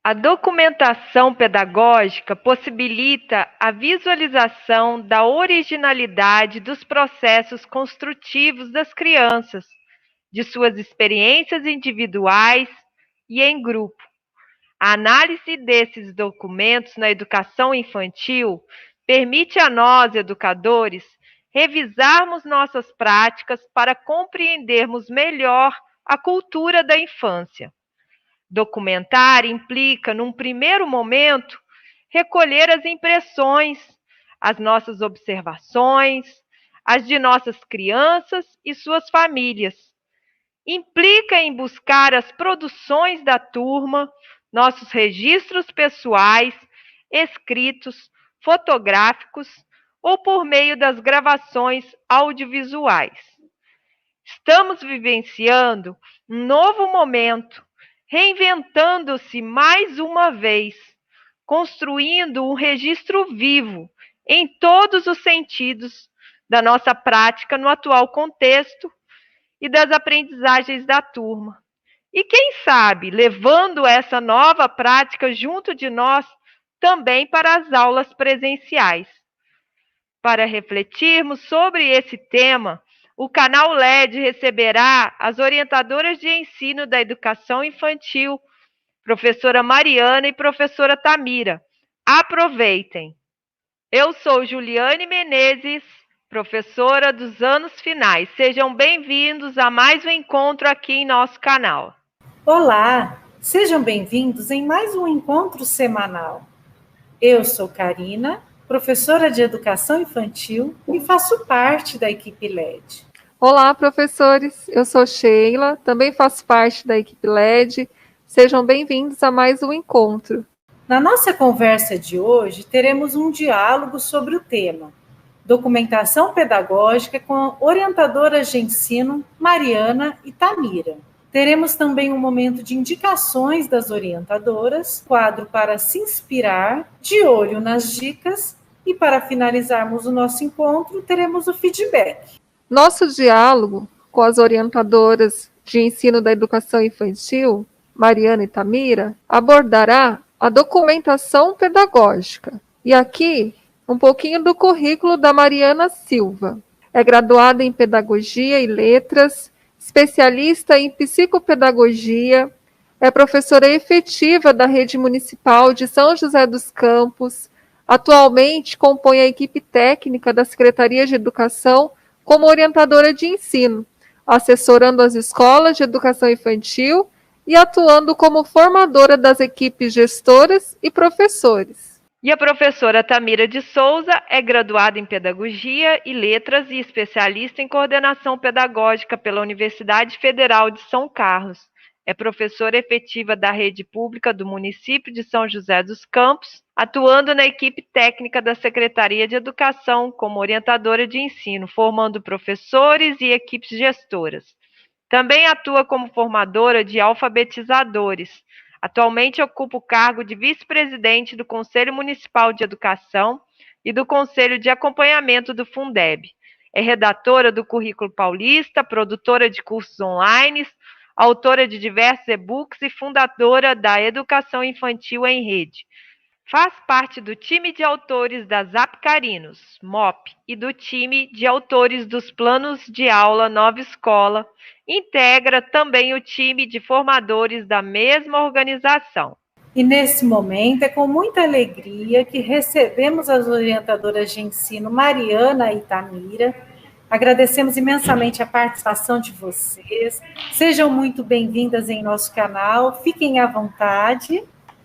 A documentação pedagógica possibilita a visualização da originalidade dos processos construtivos das crianças, de suas experiências individuais e em grupo. A análise desses documentos na educação infantil permite a nós, educadores, revisarmos nossas práticas para compreendermos melhor a cultura da infância. Documentar implica, num primeiro momento, recolher as impressões, as nossas observações, as de nossas crianças e suas famílias. Implica em buscar as produções da turma, nossos registros pessoais, escritos, fotográficos ou por meio das gravações audiovisuais. Estamos vivenciando um novo momento, reinventando-se mais uma vez, construindo um registro vivo em todos os sentidos da nossa prática no atual contexto e das aprendizagens da turma. E quem sabe, levando essa nova prática junto de nós também para as aulas presenciais. Para refletirmos sobre esse tema, o canal LED receberá as orientadoras de ensino da educação infantil, professora Mariana e professora Tamira. Aproveitem! Eu sou Juliane Menezes, professora dos anos finais. Sejam bem-vindos a mais um encontro aqui em nosso canal. Olá, sejam bem-vindos em mais um encontro semanal. Eu sou Karina, professora de educação infantil e faço parte da equipe LED. Olá, professores. Eu sou Sheila, também faço parte da equipe LED. Sejam bem-vindos a mais um encontro. Na nossa conversa de hoje, teremos um diálogo sobre o tema Documentação Pedagógica com orientadoras de ensino Mariana e Tamira. Teremos também um momento de indicações das orientadoras, quadro para se inspirar, de olho nas dicas, e para finalizarmos o nosso encontro, teremos o feedback. Nosso diálogo com as orientadoras de ensino da educação infantil, Mariana e Tamira, abordará a documentação pedagógica. E aqui, um pouquinho do currículo da Mariana Silva. É graduada em Pedagogia e Letras, especialista em Psicopedagogia, é professora efetiva da Rede Municipal de São José dos Campos, atualmente compõe a equipe técnica da Secretaria de Educação como orientadora de ensino, assessorando as escolas de educação infantil e atuando como formadora das equipes gestoras e professores. E a professora Tamira de Souza é graduada em Pedagogia e Letras e especialista em Coordenação Pedagógica pela Universidade Federal de São Carlos. É professora efetiva da rede pública do município de São José dos Campos, atuando na equipe técnica da Secretaria de Educação como orientadora de ensino, formando professores e equipes gestoras. Também atua como formadora de alfabetizadores. Atualmente ocupa o cargo de vice-presidente do Conselho Municipal de Educação e do Conselho de Acompanhamento do Fundeb. É redatora do Currículo Paulista, produtora de cursos online, autora de diversos e-books e fundadora da Educação Infantil em Rede. Faz parte do time de autores das Apcarinos, MOP, e do time de autores dos planos de aula Nova Escola. Integra também o time de formadores da mesma organização. E nesse momento é com muita alegria que recebemos as orientadoras de ensino Mariana e Tamira. Agradecemos imensamente a participação de vocês. Sejam muito bem-vindas em nosso canal. Fiquem à vontade.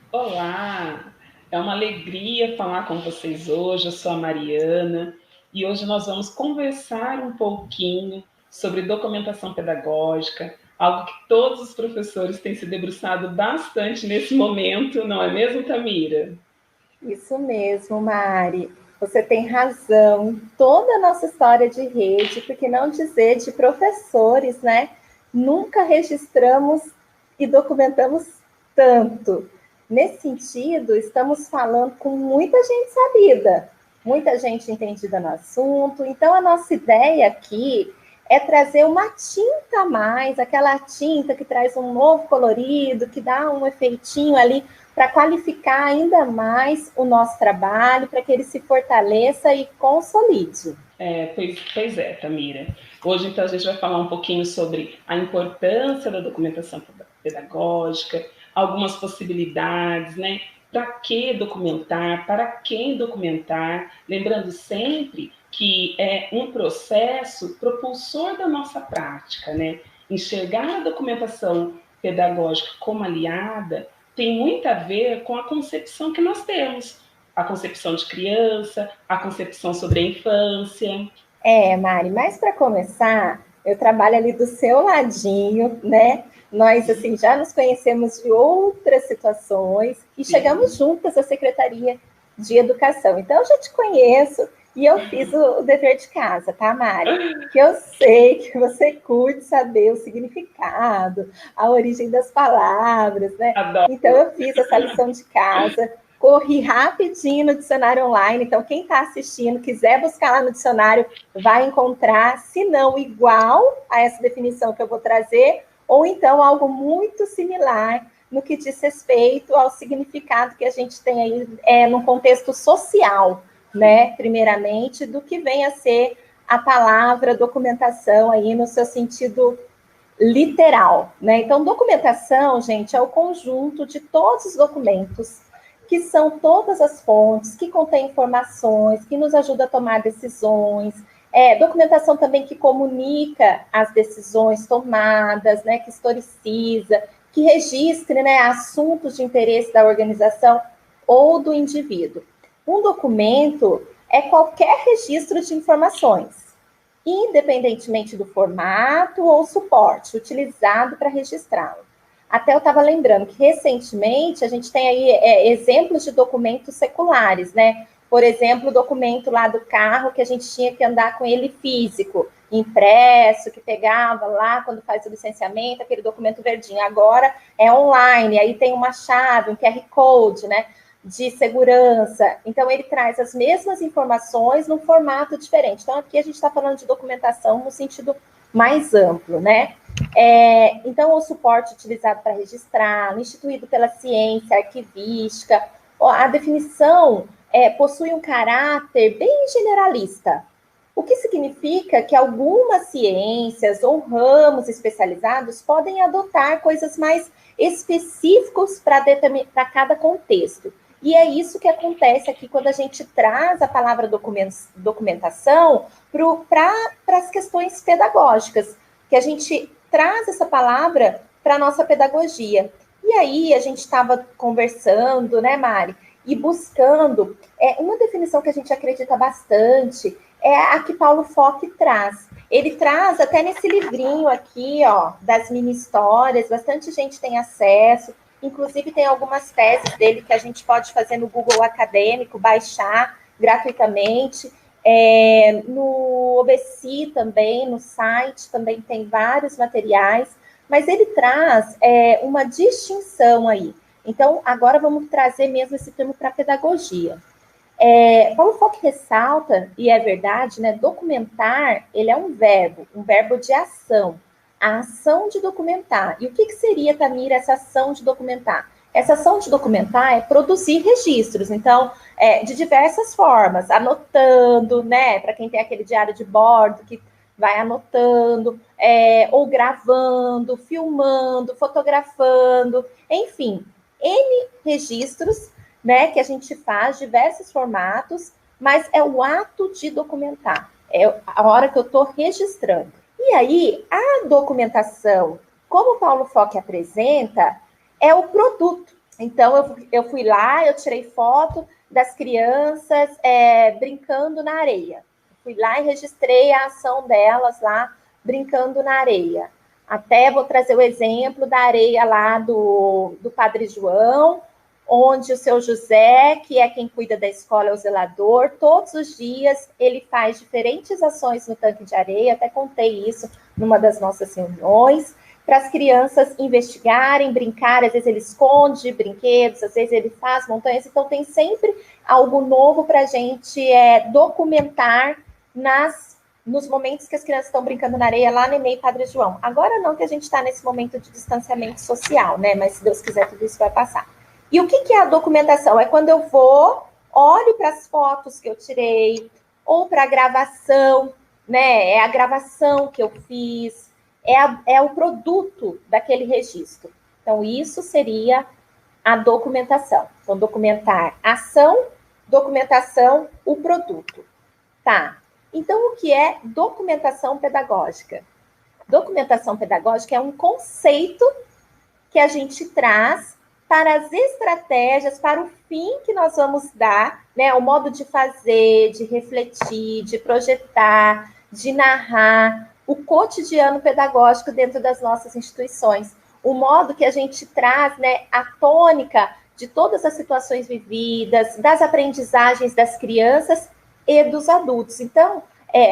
Olá! É uma alegria falar com vocês hoje. Eu sou a Mariana e hoje nós vamos conversar um pouquinho sobre documentação pedagógica, algo que todos os professores têm se debruçado bastante nesse momento, não é mesmo, Tamira? Isso mesmo, Mari. Você tem razão. Toda a nossa história de rede, por que não dizer de professores, né? Nunca registramos e documentamos tanto. Nesse sentido, estamos falando com muita gente sabida, muita gente entendida no assunto. Então, a nossa ideia aqui é trazer uma tinta a mais, aquela tinta que traz um novo colorido, que dá um efeitinho ali para qualificar ainda mais o nosso trabalho, para que ele se fortaleça e consolide. Pois é, Tamira. Hoje, então, a gente vai falar um pouquinho sobre a importância da documentação pedagógica, algumas possibilidades, né? Para que documentar, para quem documentar, lembrando sempre que é um processo propulsor da nossa prática, né? Enxergar a documentação pedagógica como aliada tem muito a ver com a concepção que nós temos, a concepção de criança, a concepção sobre a infância. Mari, mas para começar, eu trabalho ali do seu ladinho, né? Nós, assim, já nos conhecemos de outras situações e chegamos juntas à Secretaria de Educação. Então, eu já te conheço e eu fiz o dever de casa, tá, Mari? Que eu sei que você curte saber o significado, a origem das palavras, né? Adoro. Então, eu fiz essa lição de casa, corri rapidinho no dicionário online, então quem está assistindo, quiser buscar lá no dicionário, vai encontrar, se não igual a essa definição que eu vou trazer, ou então algo muito similar no que diz respeito ao significado que a gente tem aí no contexto social, né, primeiramente, do que vem a ser a palavra documentação aí no seu sentido literal, né? Então, documentação, gente, é o conjunto de todos os documentos que são todas as fontes, que contém informações, que nos ajuda a tomar decisões, documentação também que comunica as decisões tomadas, né, que historiciza, que registre, né, assuntos de interesse da organização ou do indivíduo. Um documento é qualquer registro de informações, independentemente do formato ou suporte utilizado para registrá-lo. Até eu estava lembrando que, recentemente, a gente tem aí exemplos de documentos seculares, né? Por exemplo, o documento lá do carro, que a gente tinha que andar com ele físico, impresso, que pegava lá quando faz o licenciamento, aquele documento verdinho. Agora é online, aí tem uma chave, um QR Code, né? De segurança. Então, ele traz as mesmas informações num formato diferente. Então, aqui a gente está falando de documentação no sentido mais amplo, né? Então, o suporte utilizado para registrar, instituído pela ciência arquivística, a definição possui um caráter bem generalista, o que significa que algumas ciências ou ramos especializados podem adotar coisas mais específicas para cada contexto. E é isso que acontece aqui quando a gente traz a palavra documentação para as questões pedagógicas, que a gente traz essa palavra para a nossa pedagogia. E aí a gente estava conversando, né, Mari, e buscando uma definição que a gente acredita bastante, é a que Paulo Fock traz. Ele traz até nesse livrinho aqui, ó, das mini histórias, bastante gente tem acesso, inclusive tem algumas teses dele que a gente pode fazer no Google Acadêmico, baixar gratuitamente. No OBC também, no site, também tem vários materiais, mas ele traz uma distinção aí. Então, agora vamos trazer mesmo esse termo para a pedagogia. Paulo Fock ressalta, e é verdade, né, documentar, ele é um verbo de ação, a ação de documentar. E o que seria, Tamira, essa ação de documentar? Essa ação de documentar é produzir registros, então, de diversas formas, anotando, né, para quem tem aquele diário de bordo, que vai anotando, ou gravando, filmando, fotografando, enfim, N registros, né, que a gente faz, diversos formatos, mas é o ato de documentar, é a hora que eu estou registrando. E aí, a documentação, como o Paulo Fock apresenta, é o produto. Então, eu fui lá, eu tirei foto das crianças brincando na areia. Fui lá e registrei a ação delas lá, brincando na areia. Até vou trazer o exemplo da areia lá do Padre João, onde o seu José, que é quem cuida da escola, é o zelador, todos os dias ele faz diferentes ações no tanque de areia, até contei isso numa das nossas reuniões, para as crianças investigarem, brincar, às vezes ele esconde brinquedos, às vezes ele faz montanhas, então tem sempre algo novo para a gente documentar nos momentos que as crianças estão brincando na areia, lá no e-mail Padre João. Agora não, que a gente está nesse momento de distanciamento social, né? Mas se Deus quiser, tudo isso vai passar. E o que é a documentação? É quando eu vou, olho para as fotos que eu tirei, ou para a gravação, né? É a gravação que eu fiz, é o produto daquele registro. Então, isso seria a documentação. Então, documentar ação, documentação, o produto. Tá. Então, o que é documentação pedagógica? Documentação pedagógica é um conceito que a gente traz para as estratégias, para o fim que nós vamos dar, né? O modo de fazer, de refletir, de projetar, de narrar o cotidiano pedagógico dentro das nossas instituições. O modo que a gente traz, né, a tônica de todas as situações vividas, das aprendizagens das crianças e dos adultos. Então,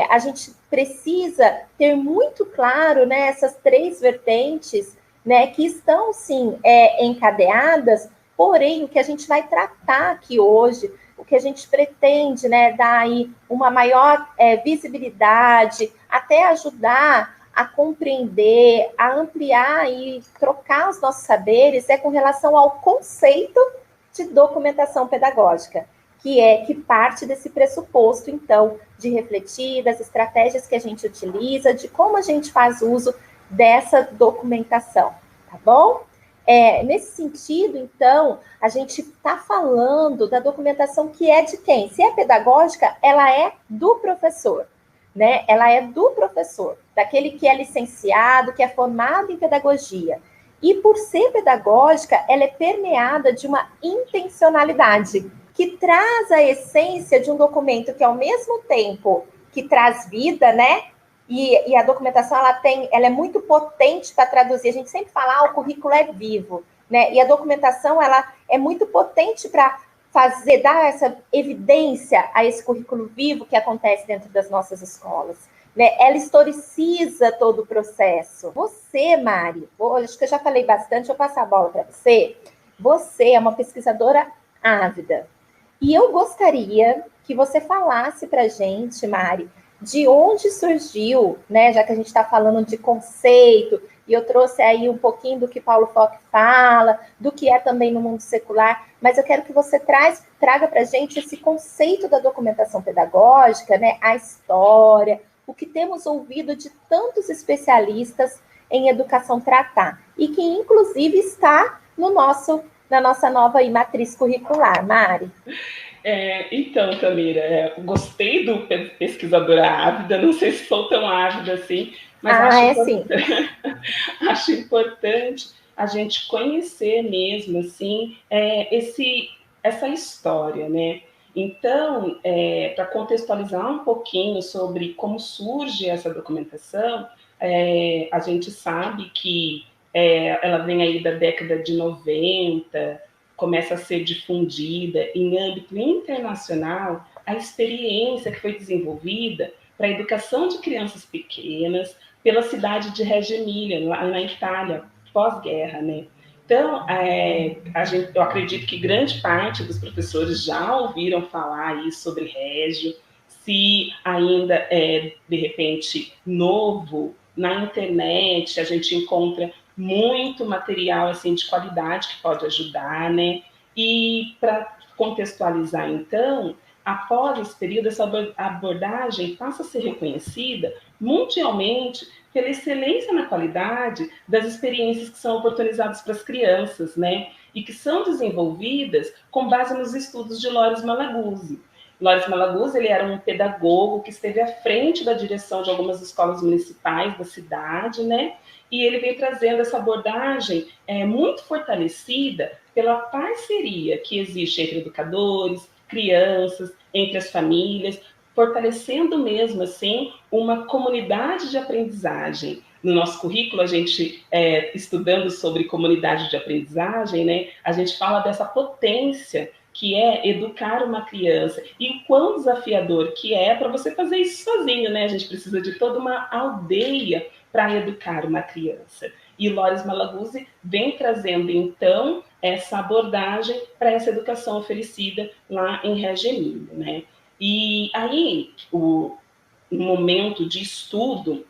a gente precisa ter muito claro, né, essas três vertentes, né, que estão, sim, encadeadas, porém, o que a gente vai tratar aqui hoje, o que a gente pretende, né, dar aí uma maior visibilidade, até ajudar a compreender, a ampliar e trocar os nossos saberes, é com relação ao conceito de documentação pedagógica, que parte desse pressuposto, então, de refletir, das estratégias que a gente utiliza, de como a gente faz uso dessa documentação, tá bom? Nesse sentido, então, a gente está falando da documentação que é de quem? Se é pedagógica, ela é do professor, né? Ela é do professor, daquele que é licenciado, que é formado em pedagogia. E por ser pedagógica, ela é permeada de uma intencionalidade, que traz a essência de um documento que, ao mesmo tempo que traz vida, né? E a documentação, ela é muito potente para traduzir. A gente sempre fala, o currículo é vivo, né? E a documentação, ela é muito potente para dar essa evidência a esse currículo vivo que acontece dentro das nossas escolas, né? Ela historiciza todo o processo. Você, Mari, acho que eu já falei bastante, eu vou passar a bola para você. Você é uma pesquisadora ávida. E eu gostaria que você falasse para a gente, Mari, de onde surgiu, né? Já que a gente está falando de conceito, e eu trouxe aí um pouquinho do que Paulo Fock fala, do que é também no mundo secular, mas eu quero que você traga para a gente esse conceito da documentação pedagógica, né? A história, o que temos ouvido de tantos especialistas em educação tratar, e que, inclusive, está na nossa nova matriz curricular. Mari? Então, Tamira, gostei do pesquisadora ávida, não sei se sou tão ávida assim, mas acho importante a gente conhecer mesmo assim, essa história, né? Então, para contextualizar um pouquinho sobre como surge essa documentação, a gente sabe que ela vem aí da década de 90, começa a ser difundida em âmbito internacional a experiência que foi desenvolvida para a educação de crianças pequenas pela cidade de Reggio Emilia, lá na Itália, pós-guerra, né? Então, eu acredito que grande parte dos professores já ouviram falar aí sobre Reggio, se ainda de repente, novo, na internet a gente encontra muito material assim de qualidade que pode ajudar, né? E para contextualizar, então, após esse período, essa abordagem passa a ser reconhecida mundialmente pela excelência na qualidade das experiências que são oportunizadas para as crianças, né? E que são desenvolvidas com base nos estudos de Loris Malaguzzi. Loris Malaguzzi, ele era um pedagogo que esteve à frente da direção de algumas escolas municipais da cidade, né? E ele vem trazendo essa abordagem muito fortalecida pela parceria que existe entre educadores, crianças, entre as famílias, fortalecendo mesmo assim uma comunidade de aprendizagem. No nosso currículo, a gente, estudando sobre comunidade de aprendizagem, né, a gente fala dessa potência que é educar uma criança, e o quão desafiador que é para você fazer isso sozinho, né? A gente precisa de toda uma aldeia para educar uma criança. E Loris Malaguzzi vem trazendo, então, essa abordagem para essa educação oferecida lá em Reggio Emilia, né? E aí, o momento de estudo,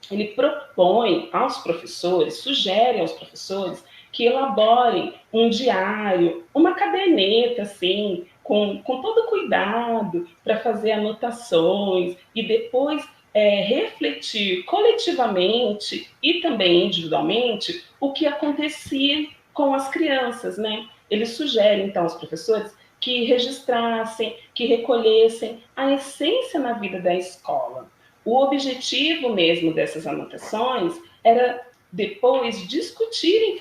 ele propõe aos professores, sugere aos professores que elaborem um diário, uma caderneta, assim, com todo cuidado para fazer anotações e depois refletir coletivamente e também individualmente o que acontecia com as crianças, né? Eles sugerem, então, aos professores que registrassem, que recolhessem a essência na vida da escola. O objetivo mesmo dessas anotações era depois discutir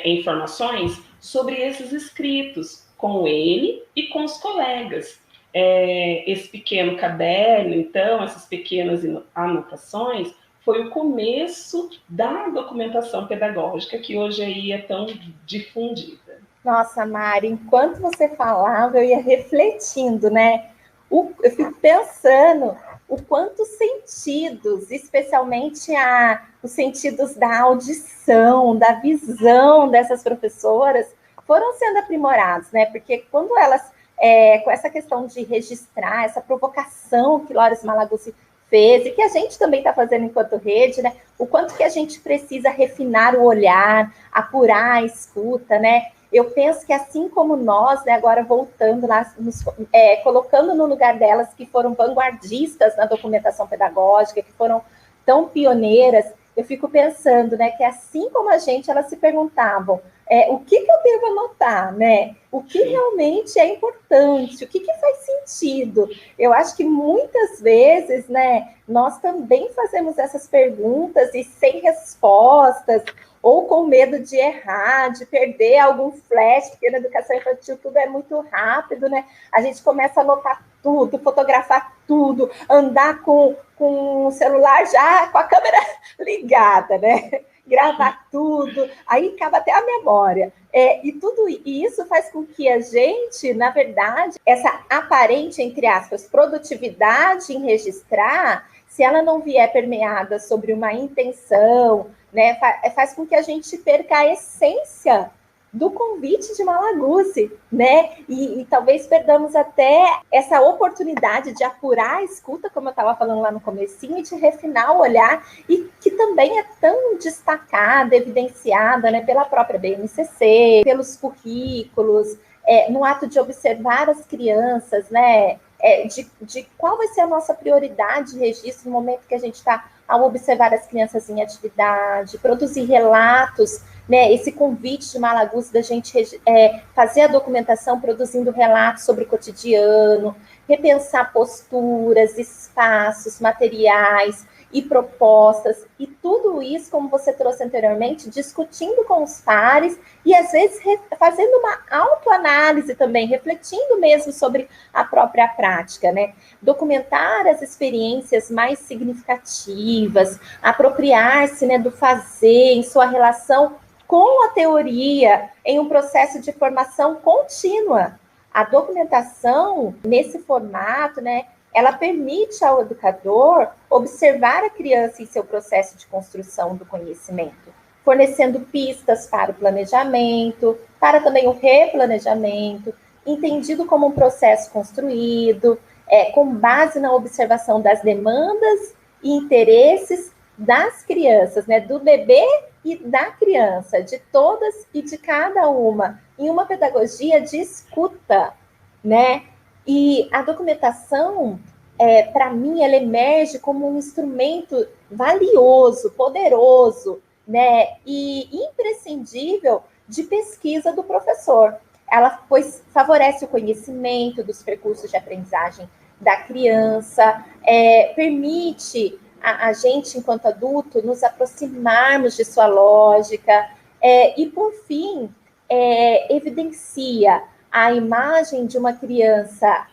informações sobre esses escritos com ele e com os colegas. Esse pequeno caderno, então, essas pequenas anotações, foi o começo da documentação pedagógica que hoje aí é tão difundida. Nossa, Mari, enquanto você falava, eu ia refletindo, né? Eu fico pensando o quanto sentidos, especialmente os sentidos da audição, da visão dessas professoras, foram sendo aprimorados, né? Porque quando elas, com essa questão de registrar, essa provocação que Loris Malaguzzi fez, e que a gente também está fazendo enquanto rede, né? O quanto que a gente precisa refinar o olhar, apurar a escuta, né? Eu penso que assim como nós, né, agora voltando lá, colocando no lugar delas que foram vanguardistas na documentação pedagógica, que foram tão pioneiras, eu fico pensando, né, que assim como a gente, elas se perguntavam o que eu devo anotar, né? O que realmente é importante, o que faz sentido? Eu acho que muitas vezes, né, nós também fazemos essas perguntas e sem respostas, ou com medo de errar, de perder algum flash, porque na educação infantil tudo é muito rápido, né? A gente começa a anotar tudo, fotografar tudo, andar com o celular já com a câmera ligada, né? Gravar tudo, aí acaba até a memória. E tudo isso faz com que a gente, na verdade, essa aparente, entre aspas, produtividade em registrar, se ela não vier permeada sobre uma intenção, né, faz com que a gente perca a essência do convite de Malaguzzi, né? E talvez perdamos até essa oportunidade de apurar a escuta, como eu estava falando lá no comecinho, e de refinar o olhar, e que também é tão destacada, evidenciada, né, pela própria BNCC, pelos currículos, no ato de observar as crianças, né? De qual vai ser a nossa prioridade de registro no momento que a gente está ao observar as crianças em atividade, produzir relatos, né, esse convite de Malaguzzi da gente fazer a documentação produzindo relatos sobre o cotidiano, repensar posturas, espaços, materiais e propostas, e tudo isso, como você trouxe anteriormente, discutindo com os pares e, às vezes, fazendo uma autoanálise também, refletindo mesmo sobre a própria prática, né? Documentar as experiências mais significativas, apropriar-se, né, do fazer em sua relação com a teoria, em um processo de formação contínua. A documentação, nesse formato, né, ela permite ao educador observar a criança em seu processo de construção do conhecimento, fornecendo pistas para o planejamento, para também o replanejamento, entendido como um processo construído, com base na observação das demandas e interesses das crianças, né, do bebê e da criança, de todas e de cada uma, em uma pedagogia de escuta, né? E a documentação, para mim, ela emerge como um instrumento valioso, poderoso, né? E imprescindível de pesquisa do professor. Ela, pois, favorece o conhecimento dos percursos de aprendizagem da criança, permite a gente, enquanto adulto, nos aproximarmos de sua lógica, e, por fim, evidencia a imagem de uma criança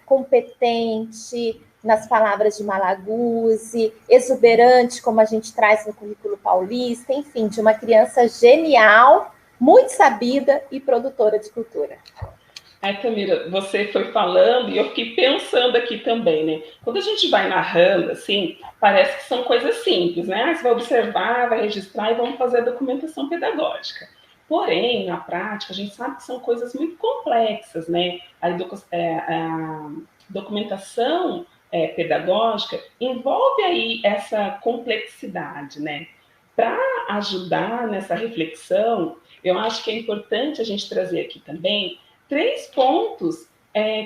competente, nas palavras de Malaguzzi, exuberante, como a gente traz no currículo paulista, enfim, de uma criança genial, muito sabida e produtora de cultura. Tamira, você foi falando e eu fiquei pensando aqui também, né? Quando a gente vai narrando, assim, parece que são coisas simples, né? Você vai observar, vai registrar e vamos fazer a documentação pedagógica. Porém, na prática, a gente sabe que são coisas muito complexas, né? A documentação pedagógica envolve aí essa complexidade, né? Para para ajudar nessa reflexão, eu acho que é importante a gente trazer aqui também 3 pontos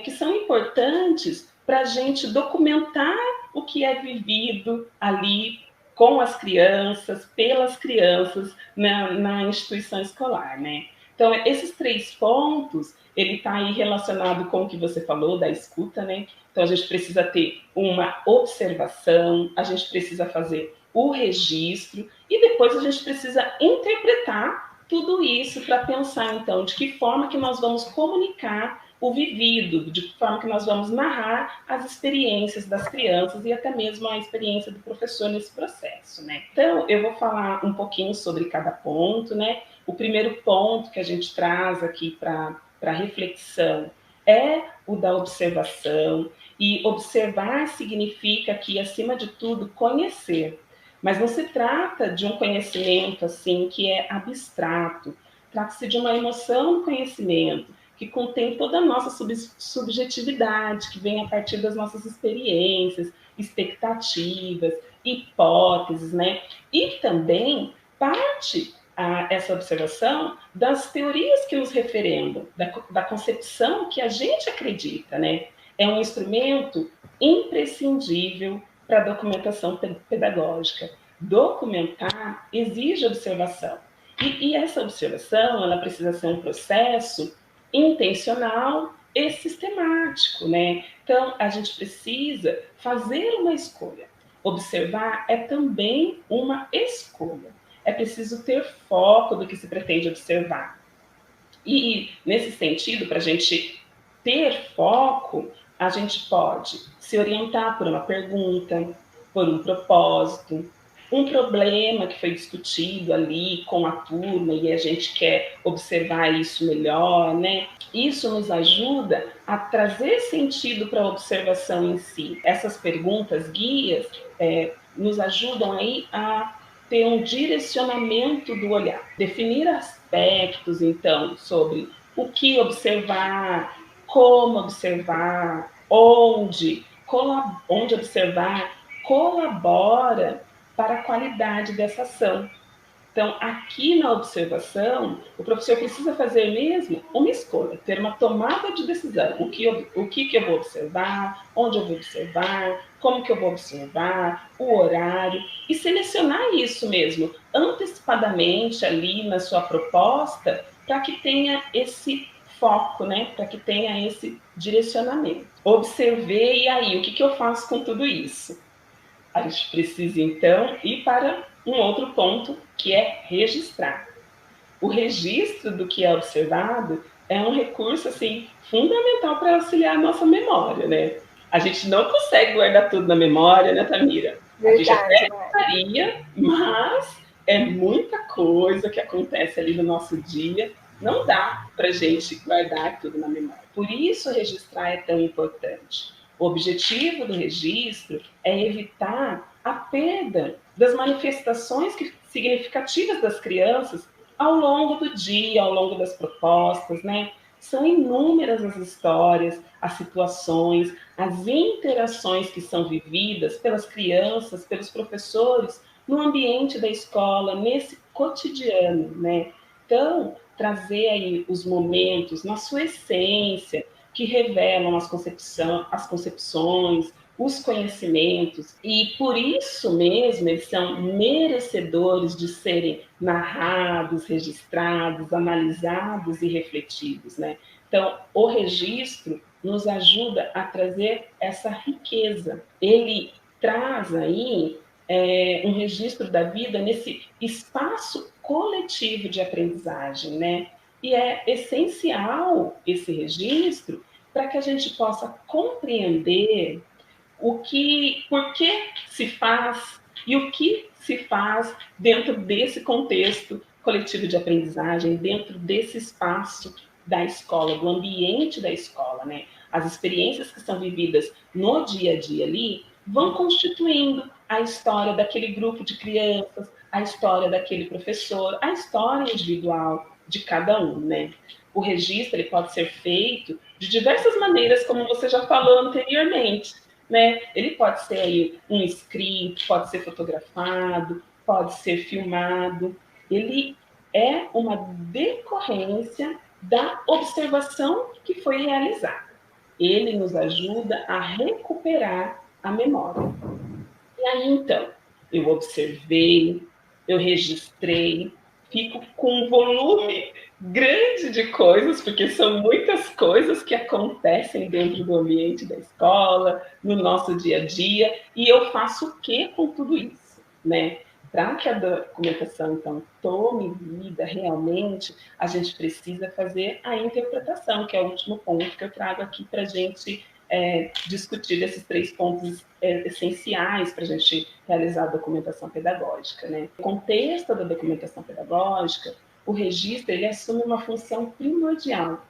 que são importantes para a gente documentar o que é vivido ali com as crianças, pelas crianças na instituição escolar, né? Então, esses 3 pontos, ele está aí relacionado com o que você falou da escuta, né? Então, a gente precisa ter uma observação, a gente precisa fazer o registro e depois a gente precisa interpretar tudo isso para pensar, então, de que forma que nós vamos comunicar o vivido, de que forma que nós vamos narrar as experiências das crianças e até mesmo a experiência do professor nesse processo, né? Então, eu vou falar um pouquinho sobre cada ponto, né? O primeiro ponto que a gente traz aqui para reflexão é o da observação, e observar significa que, acima de tudo, conhecer. Mas não se trata de um conhecimento assim que é abstrato, trata-se de uma emoção do conhecimento, que contém toda a nossa subjetividade, que vem a partir das nossas experiências, expectativas, hipóteses, né? E também parte essa observação das teorias que nos referendam, da concepção que a gente acredita, né? É um instrumento imprescindível para a documentação pedagógica. Documentar exige observação. E essa observação, ela precisa ser um processo intencional e sistemático, né? Então, a gente precisa fazer uma escolha. Observar é também uma escolha. É preciso ter foco do que se pretende observar. E, nesse sentido, para a gente ter foco, a gente pode se orientar por uma pergunta, por um propósito, um problema que foi discutido ali com a turma e a gente quer observar isso melhor, né? Isso nos ajuda a trazer sentido para a observação em si. Essas perguntas guias nos ajudam aí a ter um direcionamento do olhar. Definir aspectos, então, sobre o que observar, como observar, onde observar, colabora para a qualidade dessa ação. Então, aqui na observação, o professor precisa fazer mesmo uma escolha, ter uma tomada de decisão. O que eu vou observar, onde eu vou observar, como que eu vou observar, o horário, e selecionar isso mesmo, antecipadamente ali na sua proposta, para que tenha esse foco, né? Para que tenha esse direcionamento. Observei, e aí, o que eu faço com tudo isso? A gente precisa, então, ir para um outro ponto, que é registrar. O registro do que é observado é um recurso, assim, fundamental para auxiliar a nossa memória, né? A gente não consegue guardar tudo na memória, né, Tamira? Verdade, a gente até gostaria, mas é muita coisa que acontece ali no nosso dia, não dá para a gente guardar tudo na memória. Por isso, registrar é tão importante. O objetivo do registro é evitar a perda das manifestações significativas das crianças ao longo do dia, ao longo das propostas, né? São inúmeras as histórias, as situações, as interações que são vividas pelas crianças, pelos professores, no ambiente da escola, nesse cotidiano, né? Então, trazer aí os momentos na sua essência, que revelam as concepções, os conhecimentos, e por isso mesmo eles são merecedores de serem narrados, registrados, analisados e refletidos, né? Então, o registro nos ajuda a trazer essa riqueza. Ele traz aí um registro da vida nesse espaço coletivo de aprendizagem, né? E é essencial esse registro para que a gente possa compreender por que se faz e o que se faz dentro desse contexto coletivo de aprendizagem, dentro desse espaço da escola, do ambiente da escola, né? As experiências que são vividas no dia a dia ali vão constituindo a história daquele grupo de crianças, a história daquele professor, a história individual de cada um, né? O registro ele pode ser feito de diversas maneiras, como você já falou anteriormente, né? Ele pode ser aí um escrito, pode ser fotografado, pode ser filmado, ele é uma decorrência da observação que foi realizada. Ele nos ajuda a recuperar a memória. E aí, então, eu observei, eu registrei, fico com um volume grande de coisas, porque são muitas coisas que acontecem dentro do ambiente da escola, no nosso dia a dia, e eu faço o que com tudo isso, né? Para que a documentação, então, tome vida realmente, a gente precisa fazer a interpretação, que é o último ponto que eu trago aqui para a gente discutir esses 3 pontos essenciais para a gente realizar a documentação pedagógica, né? No contexto da documentação pedagógica, o registro ele assume uma função primordial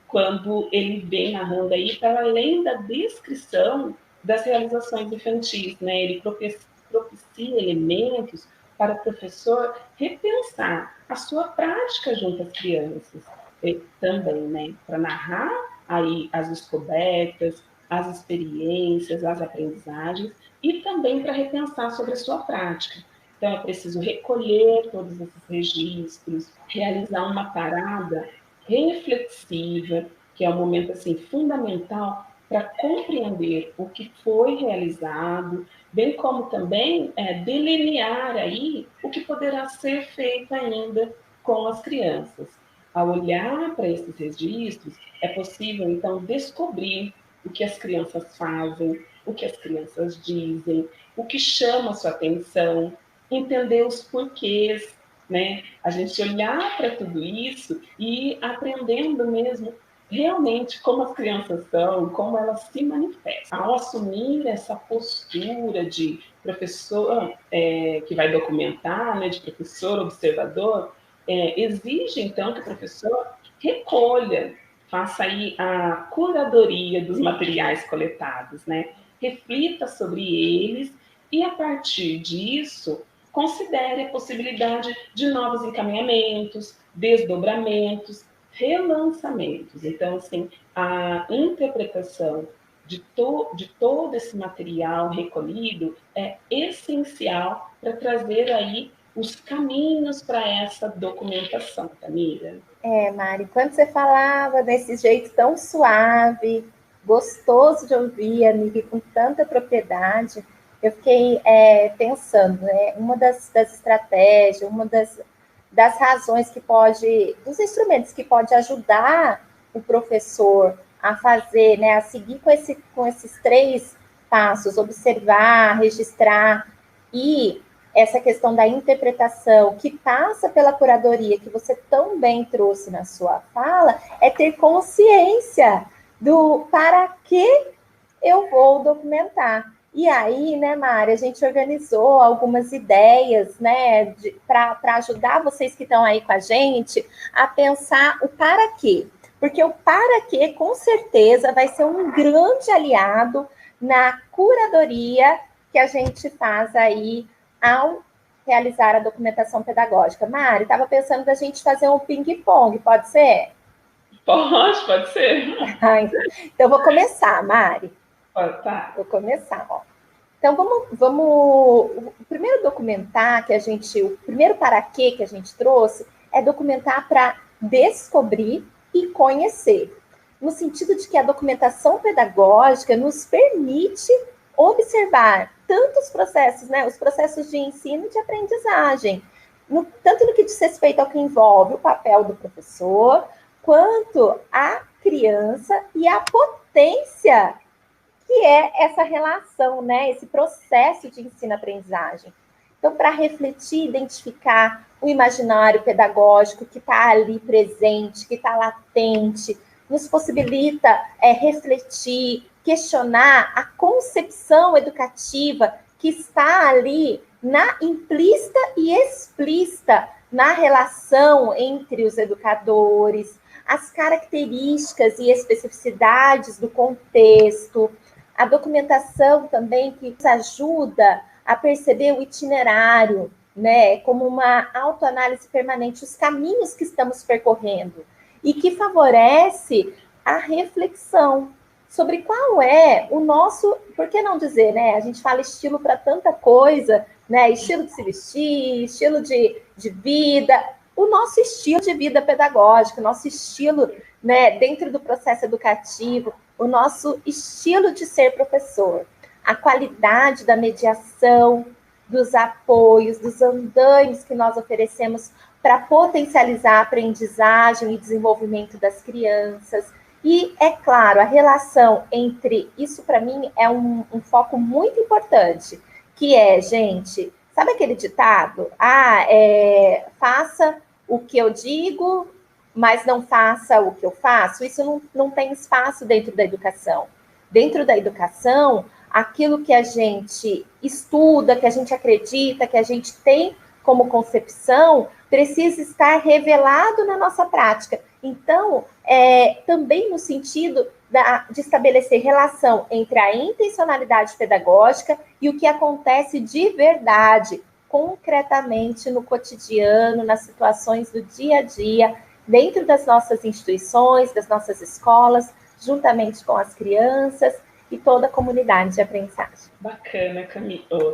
quando ele vem narrando aí para além da descrição das realizações infantis, né? Ele propicia elementos para o professor repensar a sua prática junto às crianças e também, né? Para narrar aí as descobertas, as experiências, as aprendizagens e também para repensar sobre a sua prática. Então, é preciso recolher todos esses registros, realizar uma parada reflexiva, que é um momento assim fundamental para compreender o que foi realizado, bem como também delinear aí o que poderá ser feito ainda com as crianças. Ao olhar para esses registros, é possível, então, descobrir o que as crianças fazem, o que as crianças dizem, o que chama a sua atenção, entender os porquês, né? A gente olhar para tudo isso e ir aprendendo mesmo realmente como as crianças são, como elas se manifestam. Ao assumir essa postura de professor que vai documentar, né, de professor observador, exige, então, que o professor recolha, faça aí a curadoria dos materiais coletados, né? Reflita sobre eles e, a partir disso, considere a possibilidade de novos encaminhamentos, desdobramentos, relançamentos. Então, assim, a interpretação de todo esse material recolhido é essencial para trazer aí os caminhos para essa documentação, Tamira. Mari, quando você falava desse jeito tão suave, gostoso de ouvir, amiga, com tanta propriedade, eu fiquei pensando, né? Uma das estratégias, uma das razões que pode, dos instrumentos que pode ajudar o professor a fazer, né, a seguir com esses 3 passos, observar, registrar e essa questão da interpretação que passa pela curadoria, que você tão bem trouxe na sua fala, é ter consciência do para que eu vou documentar. E aí, né, Mari, a gente organizou algumas ideias, né, para ajudar vocês que estão aí com a gente a pensar o para quê. Porque o para quê, com certeza, vai ser um grande aliado na curadoria que a gente faz aí ao realizar a documentação pedagógica. Mari, estava pensando da gente fazer um ping-pong, pode ser? Pode ser. Então, vou começar, Mari. Tá. Vou começar, ó. Então, vamos... O primeiro documentar o primeiro para quê que a gente trouxe é documentar para descobrir e conhecer. No sentido de que a documentação pedagógica nos permite observar tantos processos, né? Os processos de ensino e de aprendizagem, tanto no que diz respeito ao que envolve o papel do professor, quanto a criança e a potência que é essa relação, né? Esse processo de ensino-aprendizagem. Então, para refletir, identificar o imaginário pedagógico que está ali presente, que está latente, nos possibilita refletir, questionar a concepção educativa que está ali implícita e explícita na relação entre os educadores, as características e especificidades do contexto, a documentação também que nos ajuda a perceber o itinerário, né, como uma autoanálise permanente, os caminhos que estamos percorrendo, e que favorece a reflexão sobre qual é o nosso, por que não dizer, né? A gente fala estilo para tanta coisa, né? Estilo de se vestir, estilo de vida, o nosso estilo de vida pedagógico, o nosso estilo, né, dentro do processo educativo, o nosso estilo de ser professor, a qualidade da mediação, dos apoios, dos andaimes que nós oferecemos para potencializar a aprendizagem e desenvolvimento das crianças. E, é claro, a relação entre isso, para mim, é um foco muito importante, que é, gente, sabe aquele ditado? Faça o que eu digo, mas não faça o que eu faço. Isso não tem espaço dentro da educação. Dentro da educação, aquilo que a gente estuda, que a gente acredita, que a gente tem como concepção, precisa estar revelado na nossa prática. Então, também no sentido de estabelecer relação entre a intencionalidade pedagógica e o que acontece de verdade, concretamente no cotidiano, nas situações do dia a dia, dentro das nossas instituições, das nossas escolas, juntamente com as crianças e toda a comunidade de aprendizagem. Bacana,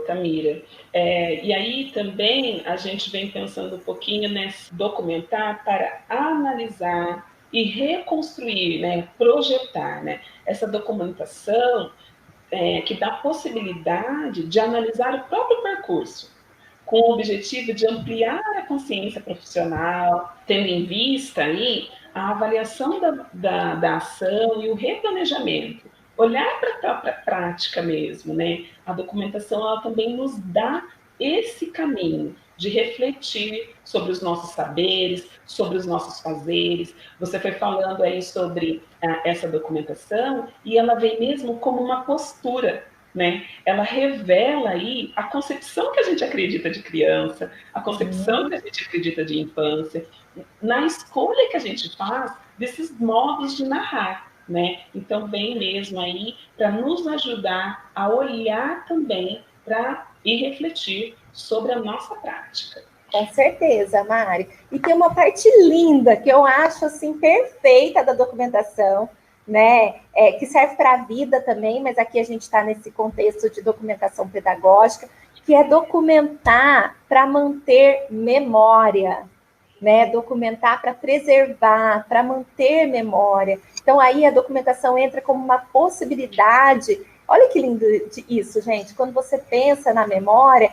Tamira. E aí também a gente vem pensando um pouquinho nesse documentar para analisar e reconstruir, né, projetar, né, essa documentação que dá possibilidade de analisar o próprio percurso, com o objetivo de ampliar a consciência profissional, tendo em vista aí a avaliação da ação e o replanejamento, olhar para a própria prática mesmo, né? A documentação ela também nos dá esse caminho de refletir sobre os nossos saberes, sobre os nossos fazeres. Você foi falando aí sobre essa documentação e ela vem mesmo como uma postura, né? Ela revela aí a concepção que a gente acredita de criança, a concepção que a gente acredita de infância, na escolha que a gente faz desses modos de narrar, né? Então vem mesmo aí para nos ajudar a olhar também e refletir sobre a nossa prática. Com certeza, Mari. E tem uma parte linda que eu acho assim perfeita da documentação, né? Que serve para a vida também, mas aqui a gente está nesse contexto de documentação pedagógica, que é documentar para manter memória, né? Documentar para preservar, para manter memória. Então aí a documentação entra como uma possibilidade. Olha que lindo isso, gente. Quando você pensa na memória,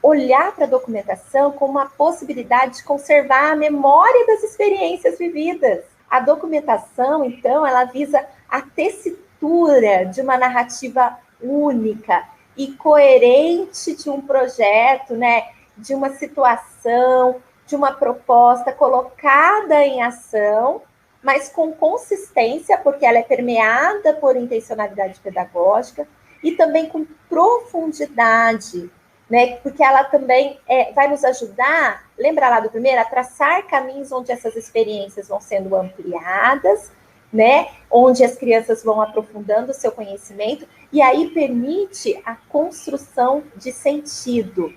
olhar para a documentação como uma possibilidade de conservar a memória das experiências vividas. A documentação, então, ela visa a tessitura de uma narrativa única e coerente de um projeto, né? De uma situação, de uma proposta colocada em ação, mas com consistência, porque ela é permeada por intencionalidade pedagógica, e também com profundidade, né? Porque ela também vai nos ajudar, lembra lá do primeiro, a traçar caminhos onde essas experiências vão sendo ampliadas, né? Onde as crianças vão aprofundando o seu conhecimento, e aí permite a construção de sentido,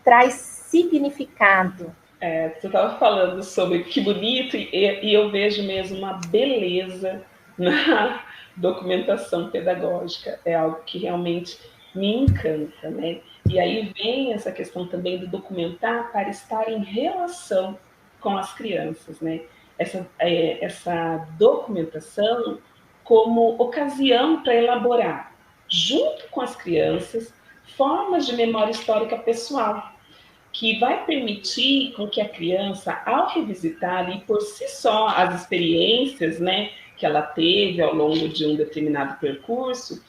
traz significado. Você estava falando sobre que bonito, e eu vejo mesmo uma beleza na documentação pedagógica. É algo que realmente me encanta, né? E aí vem essa questão também do documentar para estar em relação com as crianças, né? Essa documentação como ocasião para elaborar, junto com as crianças, formas de memória histórica pessoal, que vai permitir com que a criança, ao revisitar ali por si só as experiências, né, que ela teve ao longo de um determinado percurso,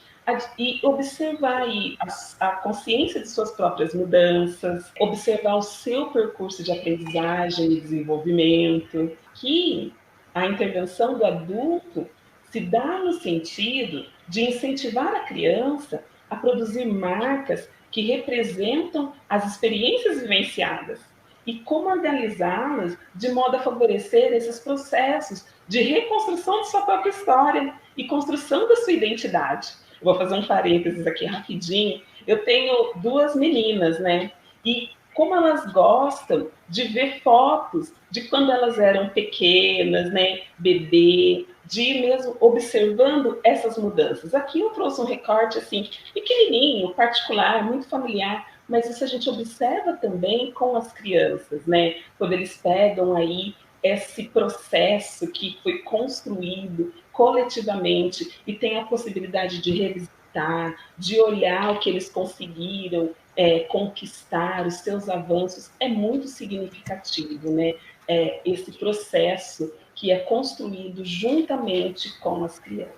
e observar aí a consciência de suas próprias mudanças, observar o seu percurso de aprendizagem e desenvolvimento, que a intervenção do adulto se dá no sentido de incentivar a criança a produzir marcas que representam as experiências vivenciadas e como analisá-las de modo a favorecer esses processos de reconstrução de sua própria história e construção da sua identidade. Eu vou fazer um parênteses aqui rapidinho. Eu tenho 2 meninas, né? E como elas gostam de ver fotos de quando elas eram pequenas, né? Bebê, de ir mesmo observando essas mudanças. Aqui eu trouxe um recorte assim, pequenininho, particular, muito familiar, mas isso a gente observa também com as crianças, né? Quando eles pegam aí esse processo que foi construído coletivamente e tem a possibilidade de revisitar, de olhar o que eles conseguiram conquistar, os seus avanços, é muito significativo, né? Esse processo que é construído juntamente com as crianças.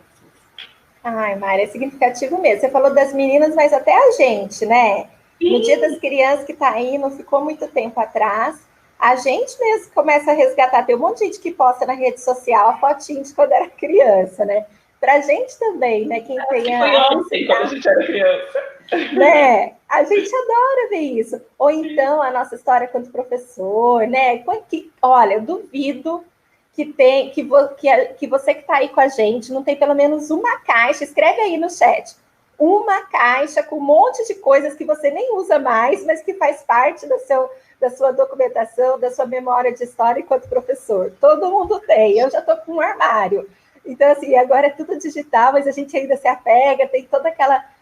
Ai, Mari, é significativo mesmo. Você falou das meninas, mas até a gente, né? Sim. No Dia das Crianças que está aí, não ficou muito tempo atrás, a gente mesmo começa a resgatar. Tem um monte de gente que posta na rede social a fotinho de quando era criança, né? Para a gente também, né? Quem tem foi ontem, quando a gente era criança. Né? A gente adora ver isso. Ou então a nossa história quanto professor, né? Olha, eu duvido que você que está aí com a gente não tem pelo menos uma caixa, escreve aí no chat, uma caixa com um monte de coisas que você nem usa mais, mas que faz parte da sua documentação, da sua memória de história enquanto professor. Todo mundo tem, eu já estou com um armário. Então, assim, agora é tudo digital, mas a gente ainda se apega, tem toda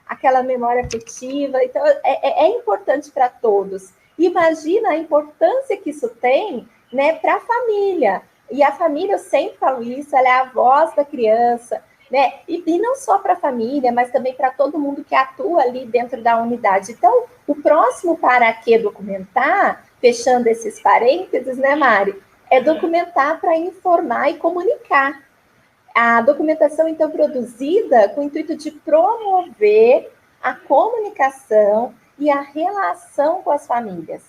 aquela memória afetiva, então é importante para todos. Imagina a importância que isso tem, né, para a família. E a família, eu sempre falo isso, ela é a voz da criança, né? E não só para a família, mas também para todo mundo que atua ali dentro da unidade. Então, o próximo para que documentar, fechando esses parênteses, né, Mari? É documentar para informar e comunicar. A documentação, então, produzida com o intuito de promover a comunicação e a relação com as famílias,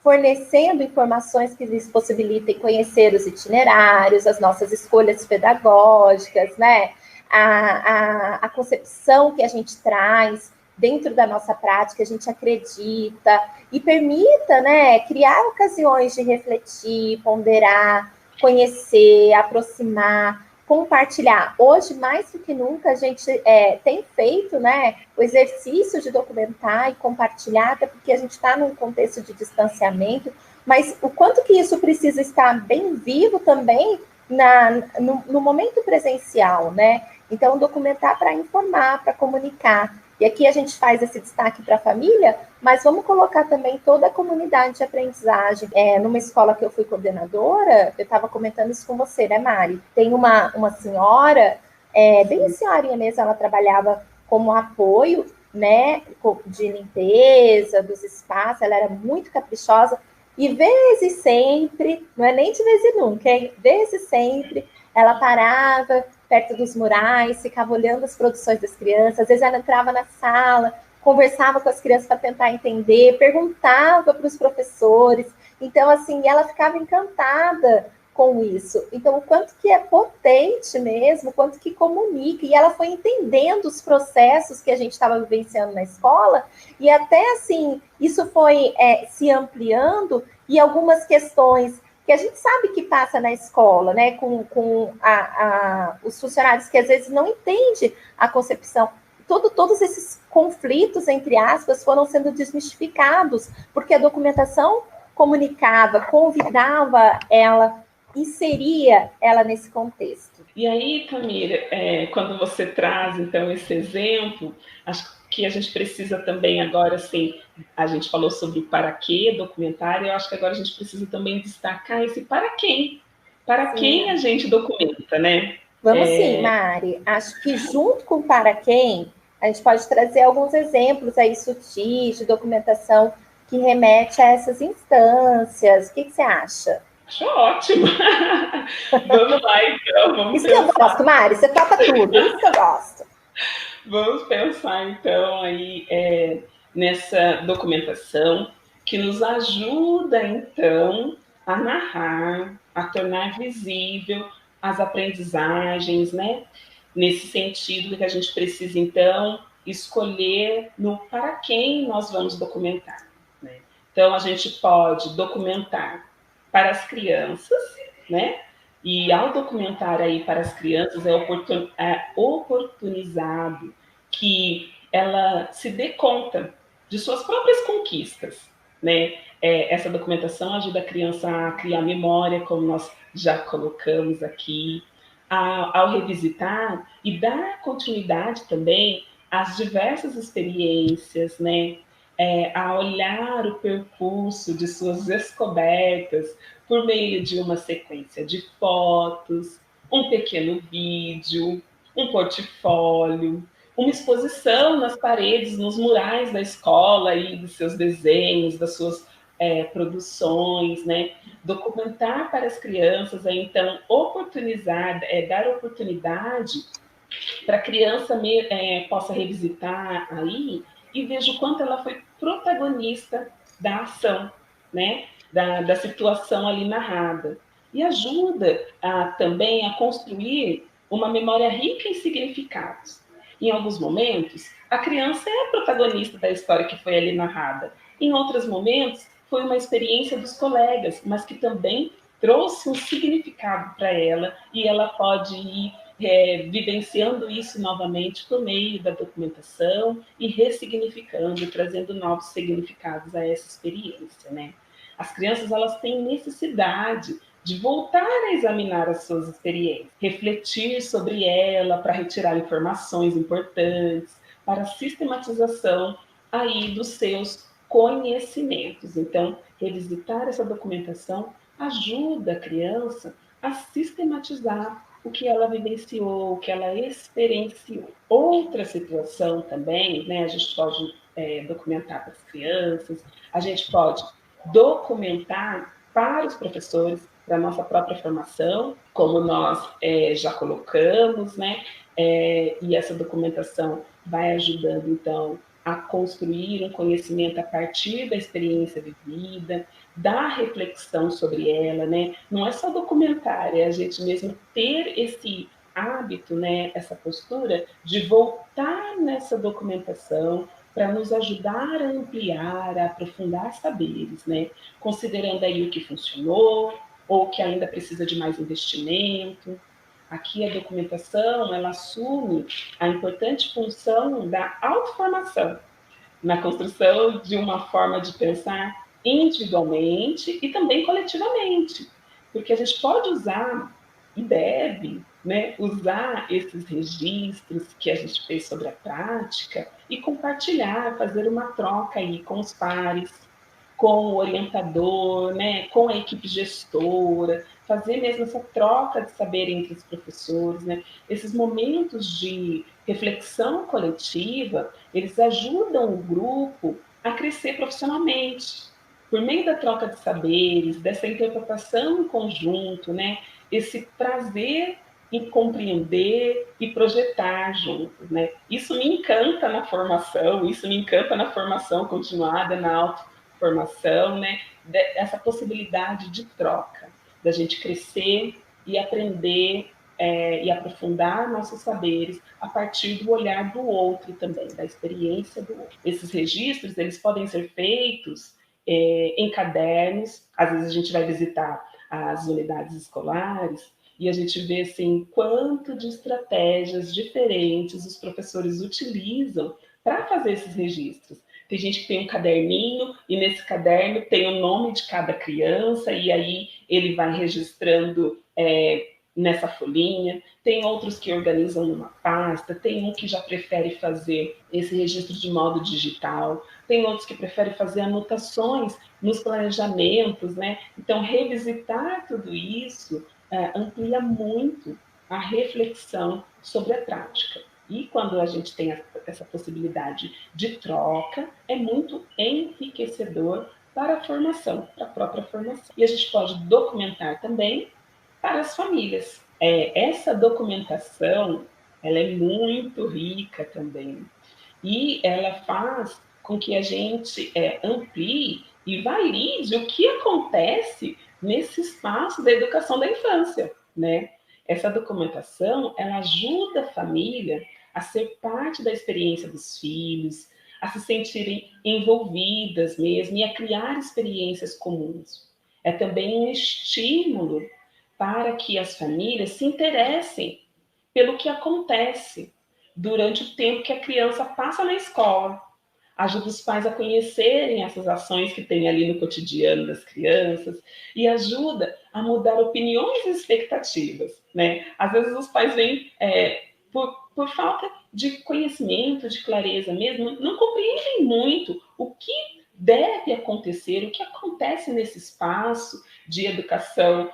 fornecendo informações que lhes possibilitem conhecer os itinerários, as nossas escolhas pedagógicas, né? A concepção que a gente traz dentro da nossa prática, a gente acredita, e permita, né, criar ocasiões de refletir, ponderar, conhecer, aproximar, compartilhar. Hoje, mais do que nunca, a gente tem feito, né, o exercício de documentar e compartilhar, até porque a gente está num contexto de distanciamento, mas o quanto que isso precisa estar bem vivo também no momento presencial, né? Então, documentar para informar, para comunicar. E aqui a gente faz esse destaque para a família, mas vamos colocar também toda a comunidade de aprendizagem. Numa escola que eu fui coordenadora, eu estava comentando isso com você, né, Mari? Tem uma senhora, bem senhorinha mesmo, ela trabalhava como apoio, né, de limpeza dos espaços, ela era muito caprichosa, e vezes sempre, não é nem de vez em nunca, hein? Vezes sempre, ela parava perto dos murais, ficava olhando as produções das crianças, às vezes ela entrava na sala, conversava com as crianças para tentar entender, perguntava para os professores, então, assim, ela ficava encantada com isso. Então, o quanto que é potente mesmo, o quanto que comunica, e ela foi entendendo os processos que a gente estava vivenciando na escola, e até, assim, isso foi se ampliando, e algumas questões que a gente sabe que passa na escola, né, com os funcionários que às vezes não entendem a concepção. Todos esses conflitos, entre aspas, foram sendo desmistificados, porque a documentação comunicava, convidava ela, inseria ela nesse contexto. E aí, Tamira, quando você traz, então, esse exemplo, acho que a gente precisa também agora, assim, a gente falou sobre o para quê, documentário, eu acho que agora a gente precisa também destacar esse para quem. Para quem a gente documenta, né? Vamos sim, Mari. Acho que junto com o para quem, a gente pode trazer alguns exemplos aí sutis de documentação que remete a essas instâncias. O que você acha? Acho ótimo. Vamos lá, então. Vamos isso pensar. Que eu gosto, Mari. Você toca tudo. Isso que eu gosto. Vamos pensar, então, aí nessa documentação que nos ajuda, então, a narrar, a tornar visível as aprendizagens, né? Nesse sentido que a gente precisa, então, escolher no para quem nós vamos documentar. Né? Então, a gente pode documentar para as crianças, né? E ao documentar aí para as crianças, é oportunizado que ela se dê conta de suas próprias conquistas, né? Essa documentação ajuda a criança a criar memória, como nós já colocamos aqui, ao revisitar e dar continuidade também às diversas experiências, né? a olhar o percurso de suas descobertas por meio de uma sequência de fotos, um pequeno vídeo, um portfólio, uma exposição nas paredes, nos murais da escola e dos seus desenhos, das suas produções, né? Documentar para as crianças, então, dar oportunidade para a criança possa revisitar aí e veja o quanto ela foi protagonista da ação, né? Da situação ali narrada. E ajuda também a construir uma memória rica em significados. Em alguns momentos, a criança é a protagonista da história que foi ali narrada. Em outros momentos, foi uma experiência dos colegas, mas que também trouxe um significado para ela e ela pode ir vivenciando isso novamente por meio da documentação e ressignificando, trazendo novos significados a essa experiência, né? As crianças, elas têm necessidade de voltar a examinar as suas experiências, refletir sobre ela para retirar informações importantes, para a sistematização aí dos seus conhecimentos. Então, revisitar essa documentação ajuda a criança a sistematizar o que ela vivenciou, o que ela experienciou. Outra situação também, né, a gente pode documentar para as crianças, a gente pode documentar para os professores, para a nossa própria formação, como nós já colocamos, né, e essa documentação vai ajudando, então, a construir um conhecimento a partir da experiência vivida, da reflexão sobre ela, né? Não é só documentar, é a gente mesmo ter esse hábito, né? Essa postura de voltar nessa documentação para nos ajudar a ampliar, a aprofundar saberes, né? Considerando aí o que funcionou ou que ainda precisa de mais investimento. Aqui a documentação, ela assume a importante função da autoformação, na construção de uma forma de pensar individualmente e também coletivamente. Porque a gente pode usar e deve, né, usar esses registros que a gente fez sobre a prática e compartilhar, fazer uma troca aí com os pares, com o orientador, né, com a equipe gestora, fazer mesmo essa troca de saber entre os professores, né? Esses momentos de reflexão coletiva, eles ajudam o grupo a crescer profissionalmente. Por meio da troca de saberes, dessa interpretação em conjunto, né? Esse prazer em compreender e projetar juntos, né? Isso me encanta na formação, isso me encanta na formação continuada, na autoformação, né? Essa possibilidade de troca, da gente crescer e aprender e aprofundar nossos saberes a partir do olhar do outro também, da experiência do outro. Esses registros, eles podem ser feitos em cadernos, às vezes a gente vai visitar as unidades escolares e a gente vê assim, quanto de estratégias diferentes os professores utilizam para fazer esses registros. Tem gente que tem um caderninho e nesse caderno tem o nome de cada criança e aí ele vai registrando nessa folhinha. Tem outros que organizam numa pasta, tem um que já prefere fazer esse registro de modo digital, tem outros que preferem fazer anotações nos planejamentos, né? Então, revisitar tudo isso amplia muito a reflexão sobre a prática. E quando a gente tem essa possibilidade de troca, é muito enriquecedor para a formação, para a própria formação. E a gente pode documentar também para as famílias. Essa documentação, ela é muito rica também. E ela faz com que a gente amplie e valide o que acontece nesse espaço da educação da infância, né? Essa documentação, ela ajuda a família a ser parte da experiência dos filhos, a se sentirem envolvidas mesmo e a criar experiências comuns. É também um estímulo para que as famílias se interessem pelo que acontece durante o tempo que a criança passa na escola. Ajuda os pais a conhecerem essas ações que tem ali no cotidiano das crianças e ajuda a mudar opiniões e expectativas, né? Às vezes os pais vêm por falta de conhecimento, de clareza mesmo, não compreendem muito o que deve acontecer, o que acontece nesse espaço de educação,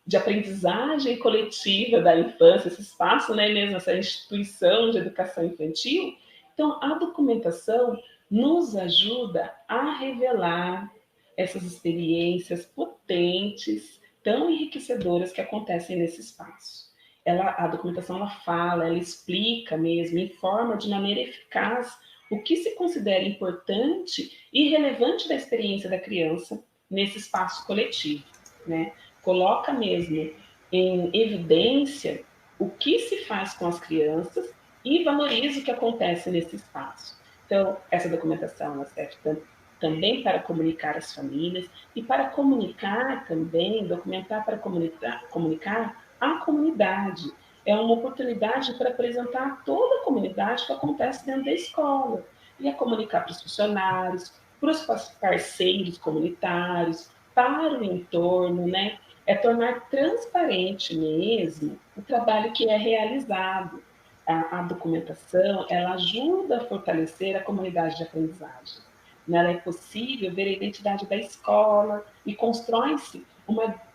de aprendizagem coletiva da infância, esse espaço, né, mesmo essa instituição de educação infantil. Então, a documentação nos ajuda a revelar essas experiências potentes, tão enriquecedoras que acontecem nesse espaço. A documentação ela fala, ela explica mesmo, informa de maneira eficaz o que se considera importante e relevante da experiência da criança nesse espaço coletivo, né? Coloca mesmo em evidência o que se faz com as crianças e valoriza o que acontece nesse espaço. Então, essa documentação ela serve também para comunicar às famílias e para comunicar também, documentar para comunicar à comunidade. É uma oportunidade para apresentar a toda a comunidade o que acontece dentro da escola. E a comunicar para os funcionários, para os parceiros comunitários, para o entorno, né? É tornar transparente mesmo o trabalho que é realizado. A documentação, ela ajuda a fortalecer a comunidade de aprendizagem. Nela é possível ver a identidade da escola e constrói-se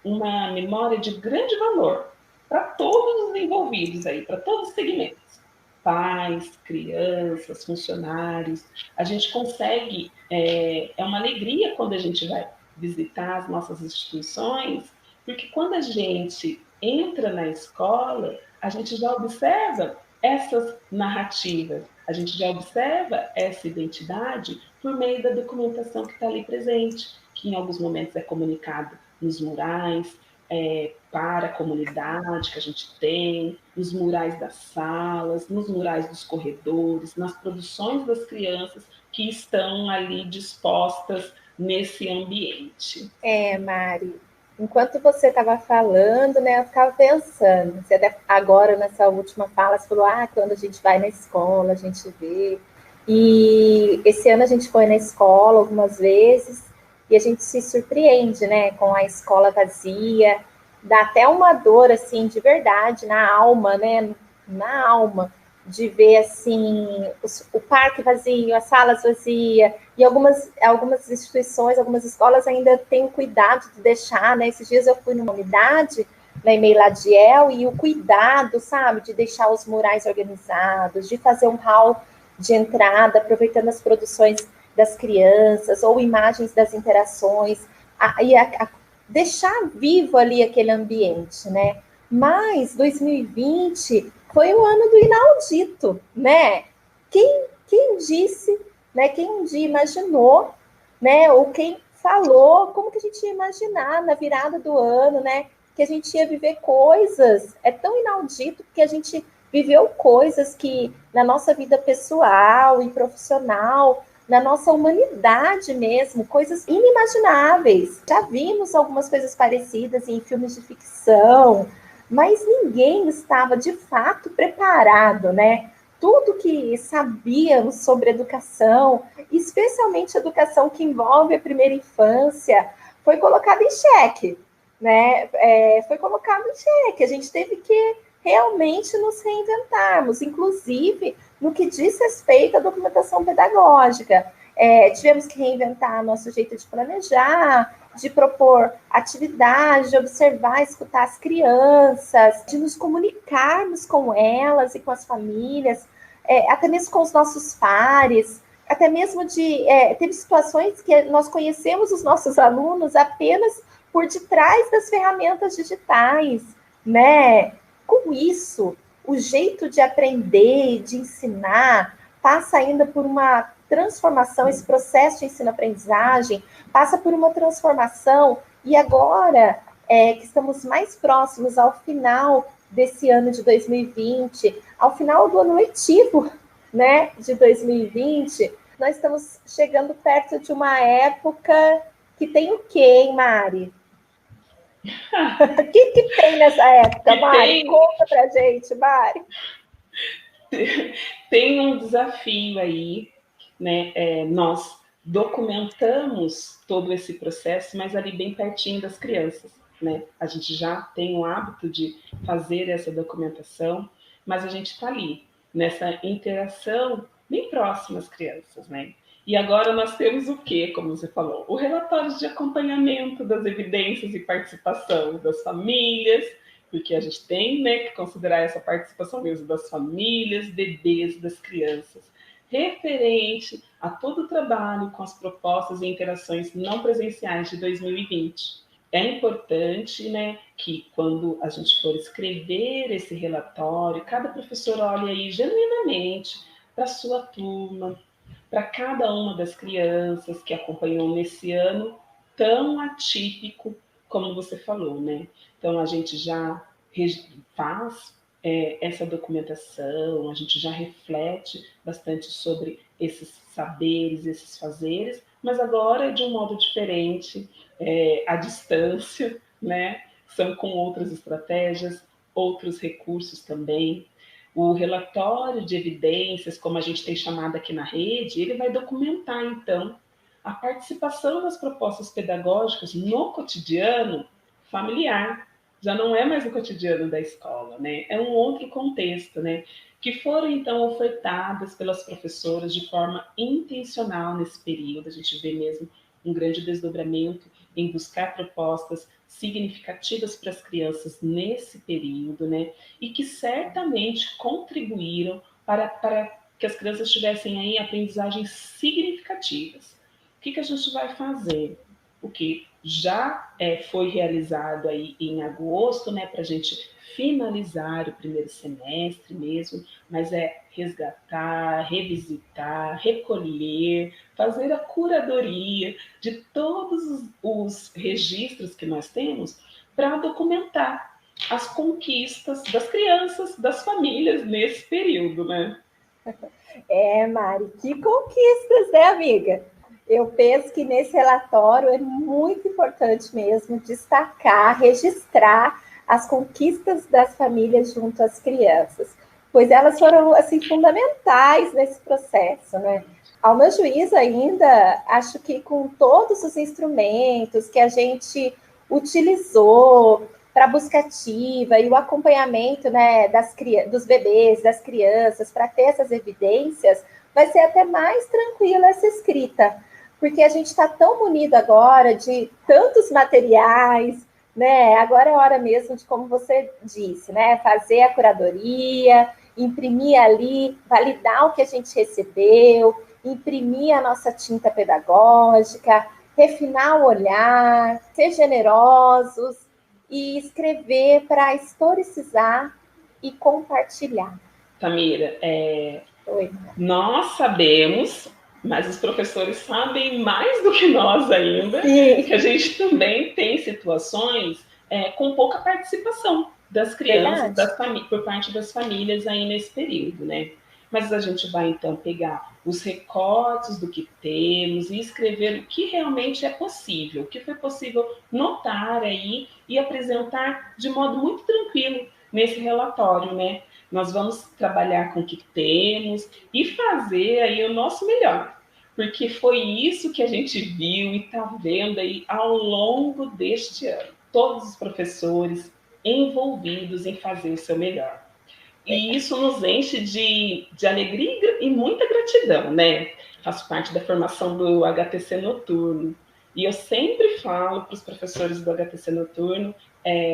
uma memória de grande valor para todos os envolvidos aí, para todos os segmentos. Pais, crianças, funcionários. A gente consegue, é uma alegria quando a gente vai visitar as nossas instituições, porque quando a gente entra na escola, a gente já observa essas narrativas, a gente já observa essa identidade por meio da documentação que está ali presente, que em alguns momentos é comunicado nos murais, para a comunidade que a gente tem, nos murais das salas, nos murais dos corredores, nas produções das crianças que estão ali dispostas nesse ambiente. Mari, enquanto você estava falando, né, eu ficava pensando, você até agora nessa última fala, você falou, quando a gente vai na escola, a gente vê. E esse ano a gente foi na escola algumas vezes e a gente se surpreende, né, com a escola vazia, dá até uma dor, assim, de verdade, na alma, né, na alma, de ver, assim, o parque vazio, as salas vazias, e algumas instituições, algumas escolas ainda têm o cuidado de deixar, né, esses dias eu fui numa unidade, na Emeiladiel, e o cuidado, sabe, de deixar os murais organizados, de fazer um hall de entrada, aproveitando as produções das crianças, ou imagens das interações, deixar vivo ali aquele ambiente, né? Mas 2020 foi o ano do inaudito, né? Quem disse, né? Quem um dia imaginou, né? Ou quem falou, como que a gente ia imaginar na virada do ano, né? Que a gente ia viver coisas, é tão inaudito que a gente viveu coisas que na nossa vida pessoal e profissional, na nossa humanidade mesmo, coisas inimagináveis. Já vimos algumas coisas parecidas em filmes de ficção, mas ninguém estava de fato preparado, né? Tudo que sabíamos sobre educação, especialmente educação que envolve a primeira infância, foi colocado em xeque, né? Foi colocado em xeque. A gente teve que realmente nos reinventarmos, inclusive no que diz respeito à documentação pedagógica. Tivemos que reinventar nosso jeito de planejar, de propor atividades, de observar, escutar as crianças, de nos comunicarmos com elas e com as famílias, até mesmo com os nossos pares, até mesmo teve situações que nós conhecemos os nossos alunos apenas por detrás das ferramentas digitais, né? Com isso, o jeito de aprender, de ensinar, passa ainda por uma transformação, esse processo de ensino-aprendizagem passa por uma transformação, e agora que estamos mais próximos ao final desse ano de 2020, ao final do ano letivo, né, de 2020, nós estamos chegando perto de uma época que tem o quê, hein, Mari? O que tem nessa época, Mari? Conta pra gente, Mari. Tem um desafio aí, né? Nós documentamos todo esse processo, mas ali bem pertinho das crianças, né? A gente já tem o hábito de fazer essa documentação, mas a gente está ali, nessa interação bem próxima às crianças, né? E agora nós temos o quê, como você falou? O relatório de acompanhamento das evidências e participação das famílias, porque a gente tem, né, que considerar essa participação mesmo das famílias, bebês, das crianças, referente a todo o trabalho com as propostas e interações não presenciais de 2020. É importante, né, que quando a gente for escrever esse relatório, cada professor olhe aí genuinamente para a sua turma, para cada uma das crianças que acompanhou nesse ano tão atípico como você falou, né? Então a gente já faz essa documentação, a gente já reflete bastante sobre esses saberes, esses fazeres, mas agora de um modo diferente, à distância, né? São com outras estratégias, outros recursos também. O relatório de evidências, como a gente tem chamado aqui na rede, ele vai documentar, então, a participação das propostas pedagógicas no cotidiano familiar. Já não é mais o cotidiano da escola, né? É um outro contexto, né? Que foram, então, ofertadas pelas professoras de forma intencional nesse período. A gente vê mesmo um grande desdobramento em buscar propostas significativas para as crianças nesse período, né? E que certamente contribuíram para que as crianças tivessem aí aprendizagens significativas. O que a gente vai fazer? O que já foi realizado aí em agosto, né, para a gente finalizar o primeiro semestre mesmo, mas é resgatar, revisitar, recolher, fazer a curadoria de todos os registros que nós temos para documentar as conquistas das crianças, das famílias nesse período, né? Mari, que conquistas, né, amiga? Eu penso que nesse relatório é muito importante mesmo destacar, registrar as conquistas das famílias junto às crianças, pois elas foram assim fundamentais nesse processo, né? Ao meu juízo ainda, acho que com todos os instrumentos que a gente utilizou para a busca ativa e o acompanhamento, né, dos bebês, das crianças, para ter essas evidências, vai ser até mais tranquila essa escrita, porque a gente está tão munido agora de tantos materiais, né? Agora é hora mesmo de, como você disse, né, fazer a curadoria, imprimir ali, validar o que a gente recebeu, imprimir a nossa tinta pedagógica, refinar o olhar, ser generosos e escrever para historicizar e compartilhar. Tamira, nós sabemos, mas os professores sabem mais do que nós ainda, Sim. que a gente também tem situações com pouca participação das crianças, por parte das famílias aí nesse período, né? Mas a gente vai, então, pegar os recortes do que temos e escrever o que realmente é possível, o que foi possível notar aí e apresentar de modo muito tranquilo nesse relatório, né? Nós vamos trabalhar com o que temos e fazer aí o nosso melhor, porque foi isso que a gente viu e está vendo aí ao longo deste ano. Todos os professores envolvidos em fazer o seu melhor. E isso nos enche de alegria e muita gratidão, né? Faço parte da formação do HTC Noturno. E eu sempre falo para os professores do HTC Noturno,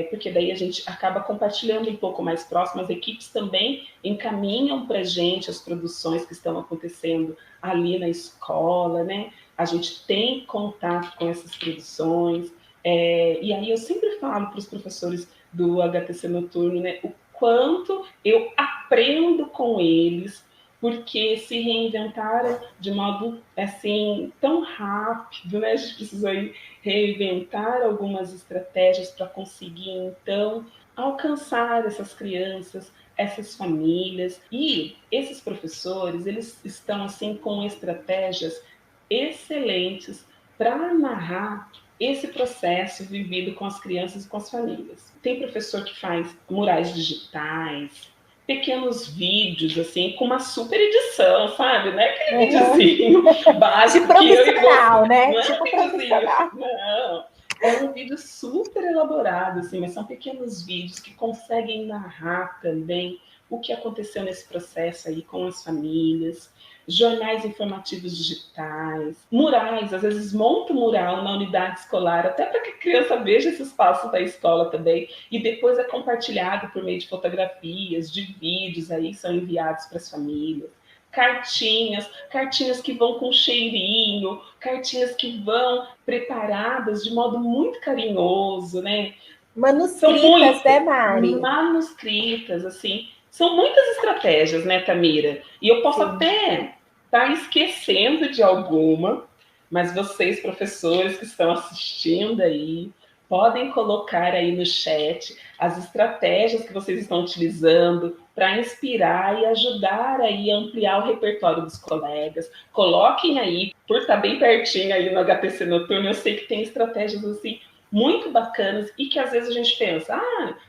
porque daí a gente acaba compartilhando um pouco mais próximo, as equipes também encaminham para a gente as produções que estão acontecendo ali na escola, né? A gente tem contato com essas produções, e aí eu sempre falo para os professores do HTC Noturno, né, o quanto eu aprendo com eles, porque se reinventaram de modo assim tão rápido, né? A gente precisa aí reinventar algumas estratégias para conseguir então alcançar essas crianças, essas famílias, e esses professores, eles estão assim com estratégias excelentes para narrar esse processo vivido com as crianças e com as famílias. Tem professor que faz murais digitais, pequenos vídeos, assim, com uma super edição, sabe? Não é aquele videozinho básico de profissional, que né? Não é tipo um videozinho, não. É um vídeo super elaborado, assim, mas são pequenos vídeos que conseguem narrar também o que aconteceu nesse processo aí com as famílias, jornais informativos digitais, murais, às vezes monta um mural na unidade escolar, até para que a criança veja esse espaço da escola também, e depois é compartilhado por meio de fotografias, de vídeos aí, são enviados para as famílias. Cartinhas que vão com cheirinho, cartinhas que vão preparadas de modo muito carinhoso, né? Manuscritas, né, Mari? Manuscritas, assim. São muitas estratégias, né, Tamira? E eu posso até estar esquecendo de alguma, mas vocês, professores que estão assistindo aí, podem colocar aí no chat as estratégias que vocês estão utilizando para inspirar e ajudar aí a ampliar o repertório dos colegas. Coloquem aí, por estar bem pertinho aí no HPC Noturno, eu sei que tem estratégias assim muito bacanas e que às vezes a gente pensa,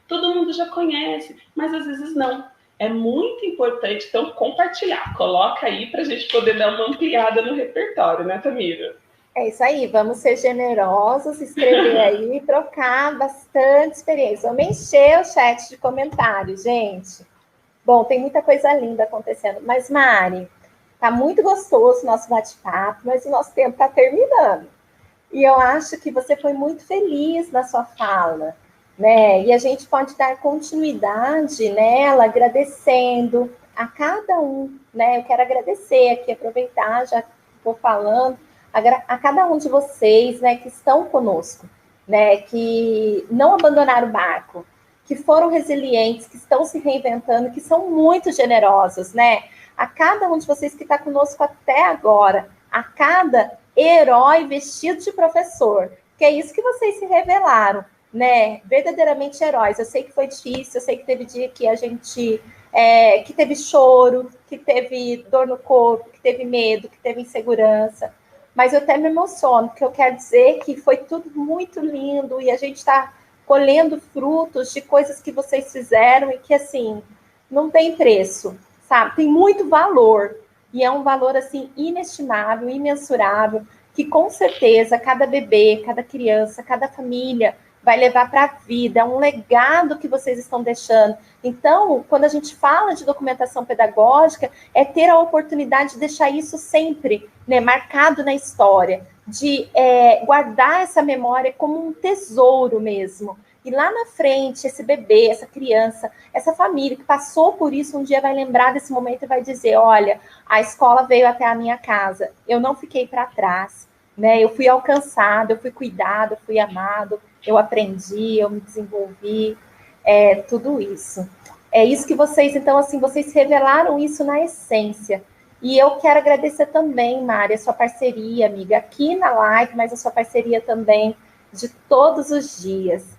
todo mundo já conhece, mas às vezes não. É muito importante, então, compartilhar. Coloca aí para a gente poder dar uma ampliada no repertório, né, Tamira? É isso aí, vamos ser generosos, escrever aí, trocar bastante experiência. Vamos encher o chat de comentários, gente. Bom, tem muita coisa linda acontecendo. Mas, Mari, tá muito gostoso o nosso bate-papo, mas o nosso tempo está terminando. E eu acho que você foi muito feliz na sua fala, né? E a gente pode dar continuidade nela, agradecendo a cada um, né? Eu quero agradecer aqui, aproveitar, já estou falando, a cada um de vocês, né, que estão conosco, né, que não abandonaram o barco, que foram resilientes, que estão se reinventando, que são muito generosos, né? A cada um de vocês que está conosco até agora, a cada herói vestido de professor, que é isso que vocês se revelaram, né? Verdadeiramente heróis. Eu sei que foi difícil, eu sei que teve dia que a gente que teve choro, que teve dor no corpo, que teve medo, que teve insegurança. Mas eu até me emociono, porque eu quero dizer que foi tudo muito lindo e a gente está colhendo frutos de coisas que vocês fizeram e que, assim, não tem preço, sabe? Tem muito valor. E é um valor, assim, inestimável, imensurável, que com certeza cada bebê, cada criança, cada família vai levar para a vida. É um legado que vocês estão deixando. Então, quando a gente fala de documentação pedagógica, é ter a oportunidade de deixar isso sempre, né, marcado na história, de guardar essa memória como um tesouro mesmo. E lá na frente, esse bebê, essa criança, essa família que passou por isso, um dia vai lembrar desse momento e vai dizer, olha, a escola veio até a minha casa, eu não fiquei para trás, né? Eu fui alcançado, eu fui cuidado, eu fui amado, eu aprendi, eu me desenvolvi, tudo isso. É isso que vocês, então, assim, vocês revelaram isso na essência. E eu quero agradecer também, Mari, a sua parceria, amiga, aqui na live, mas a sua parceria também de todos os dias.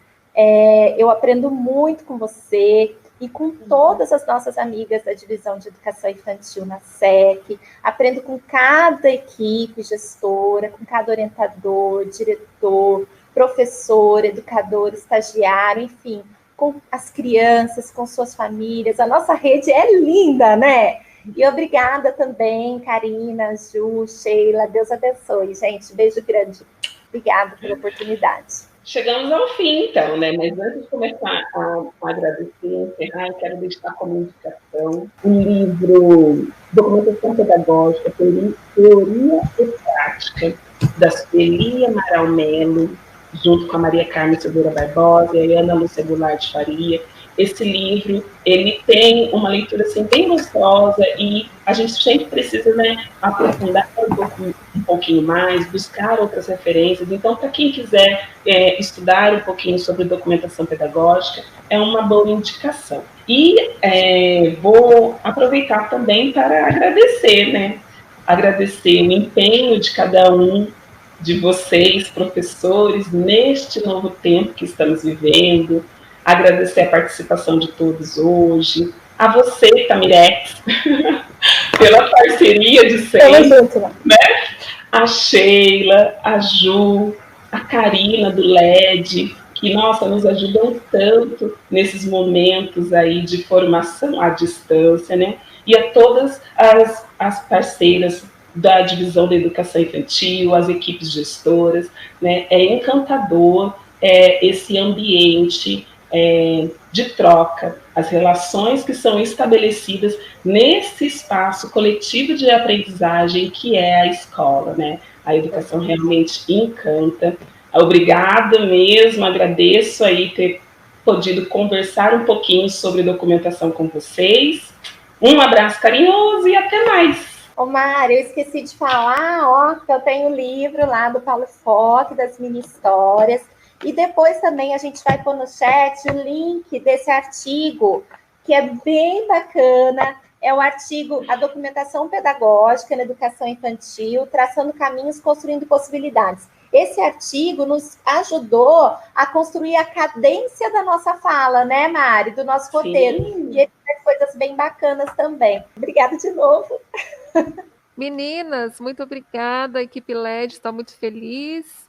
Eu aprendo muito com você e com todas as nossas amigas da Divisão de Educação Infantil na SEC. Aprendo com cada equipe gestora, com cada orientador, diretor, professor, educador, estagiário, enfim, com as crianças, com suas famílias. A nossa rede é linda, né? E obrigada também, Karina, Ju, Sheila. Deus abençoe, gente. Beijo grande. Obrigada pela oportunidade. Chegamos ao fim, então, né? Mas antes de começar a agradecer, encerrar, eu quero deixar como indicação um livro, Documentação Pedagógica, Teoria e Prática, da Sueli Amaral Melo, junto com a Maria Carmen Silveira Barbosa e a Ana Lúcia Goulart de Faria. Esse livro, ele tem uma leitura assim, bem gostosa e a gente sempre precisa, né, aprofundar um pouquinho mais, buscar outras referências. Então, para quem quiser estudar um pouquinho sobre documentação pedagógica, é uma boa indicação. E vou aproveitar também para agradecer, né? Agradecer o empenho de cada um de vocês, professores, neste novo tempo que estamos vivendo. Agradecer a participação de todos hoje. A você, Tamirex, pela parceria de sempre, né? A Sheila, a Ju, a Karina do LED, que, nossa, nos ajudam tanto nesses momentos aí de formação à distância, né? E a todas as parceiras da Divisão da Educação Infantil, as equipes gestoras, né? É encantador esse ambiente de troca. as relações que são estabelecidas nesse espaço coletivo de aprendizagem que é a escola, né? A educação realmente encanta. Obrigada mesmo, agradeço aí ter podido conversar um pouquinho sobre documentação com vocês. Um abraço carinhoso e até mais! Ô, Mari, eu esqueci de falar, ó, que eu tenho o livro lá do Paulo Fock, das mini histórias, e depois também a gente vai pôr no chat o link desse artigo, que é bem bacana, é o artigo A Documentação Pedagógica na Educação Infantil, Traçando Caminhos, Construindo Possibilidades. Esse artigo nos ajudou a construir a cadência da nossa fala, né, Mari? Do nosso roteiro. Sim. E ele faz coisas bem bacanas também. Obrigada de novo. Meninas, muito obrigada. A equipe LED está muito feliz.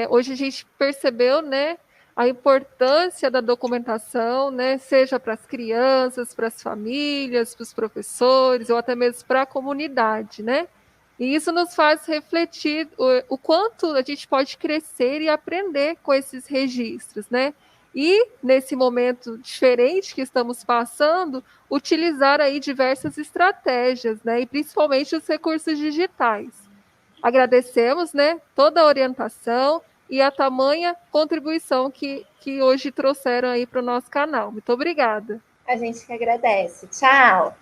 Hoje a gente percebeu, né, a importância da documentação, né, seja para as crianças, para as famílias, para os professores, ou até mesmo para a comunidade, né? E isso nos faz refletir o quanto a gente pode crescer e aprender com esses registros, né? E, nesse momento diferente que estamos passando, utilizar aí diversas estratégias, né? E principalmente os recursos digitais. Agradecemos, né, toda a orientação e a tamanha contribuição que hoje trouxeram aí para o nosso canal. Muito obrigada. A gente que agradece. Tchau!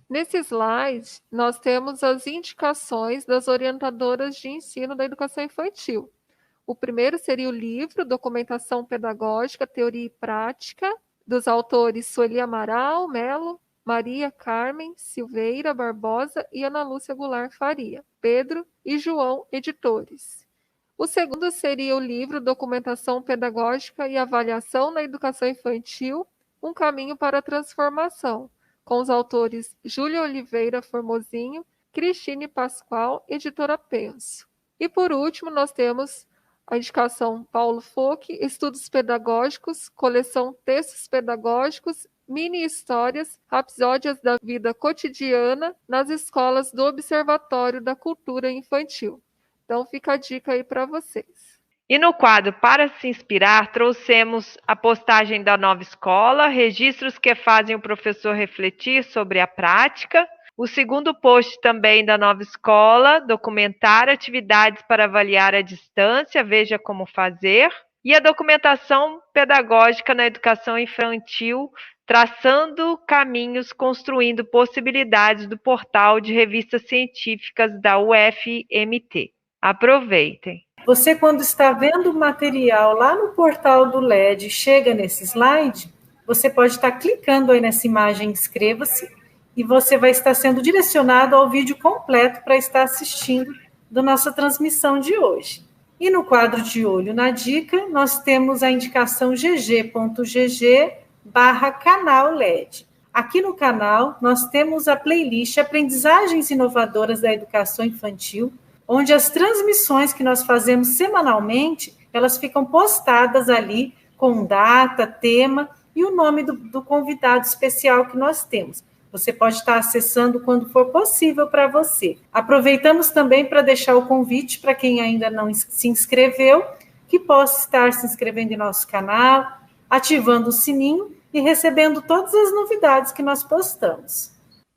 Nesse slide, nós temos as indicações das orientadoras de ensino da educação infantil. O primeiro seria o livro Documentação Pedagógica, Teoria e Prática, dos autores Sueli Amaral Melo, Maria Carmen Silveira Barbosa e Ana Lúcia Goulart Faria, Pedro e João, editores. O segundo seria o livro Documentação Pedagógica e Avaliação na Educação Infantil, Um Caminho para a Transformação, com os autores Júlia Oliveira Formosinho, Cristine Pascoal, editora Penso. E por último, nós temos a indicação Paulo Fock, Estudos Pedagógicos, coleção Textos Pedagógicos, Mini Histórias, Rapsódias da Vida Cotidiana nas escolas do Observatório da Cultura Infantil. Então fica a dica aí para vocês. E no quadro Para se Inspirar, trouxemos a postagem da nova escola, registros que fazem o professor refletir sobre a prática. O segundo post também da nova escola, documentar atividades para avaliar a distância, veja como fazer. E a documentação pedagógica na educação infantil, traçando caminhos, construindo possibilidades do portal de revistas científicas da UFMT. Aproveitem! Você, quando está vendo o material lá no portal do LED, chega nesse slide, você pode estar clicando aí nessa imagem Inscreva-se e você vai estar sendo direcionado ao vídeo completo para estar assistindo da nossa transmissão de hoje. E no quadro de olho na dica, nós temos a indicação gg.gg/canal LED. Aqui no canal, nós temos a playlist Aprendizagens Inovadoras da Educação Infantil, onde as transmissões que nós fazemos semanalmente, elas ficam postadas ali com data, tema e o nome do convidado especial que nós temos. Você pode estar acessando quando for possível para você. Aproveitamos também para deixar o convite para quem ainda não se inscreveu, que possa estar se inscrevendo em nosso canal, ativando o sininho e recebendo todas as novidades que nós postamos.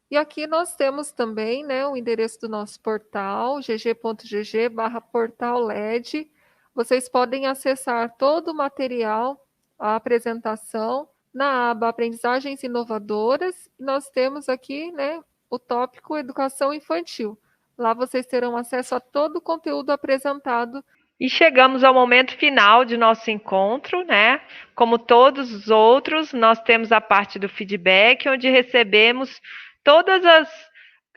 E aqui nós temos também, né, o endereço do nosso portal, gg.gg/portal LED. Vocês podem acessar todo o material, a apresentação, na aba Aprendizagens Inovadoras. E nós temos aqui, né, o tópico Educação Infantil. Lá vocês terão acesso a todo o conteúdo apresentado. E chegamos ao momento final de nosso encontro, né? Como todos os outros, nós temos a parte do feedback, onde recebemos todas as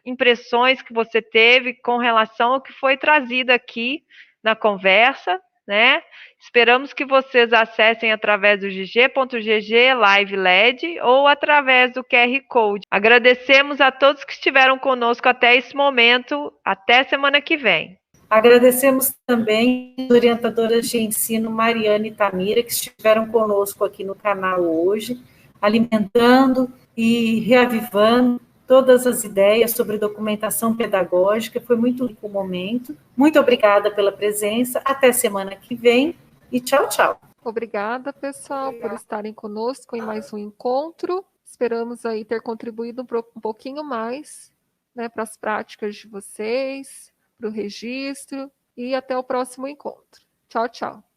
impressões que você teve com relação ao que foi trazido aqui na conversa, né? Esperamos que vocês acessem através do gg.gg Live LED ou através do QR Code. Agradecemos a todos que estiveram conosco até esse momento. Até semana que vem. Agradecemos também as orientadoras de ensino Mariana e Tamira, que estiveram conosco aqui no canal hoje, alimentando e reavivando todas as ideias sobre documentação pedagógica. Foi muito rico o momento. Muito obrigada pela presença. Até semana que vem e tchau, tchau. Obrigada, pessoal, por estarem conosco em mais um encontro. Esperamos aí ter contribuído um pouquinho mais, né, para as práticas de vocês, para o registro, e até o próximo encontro. Tchau, tchau.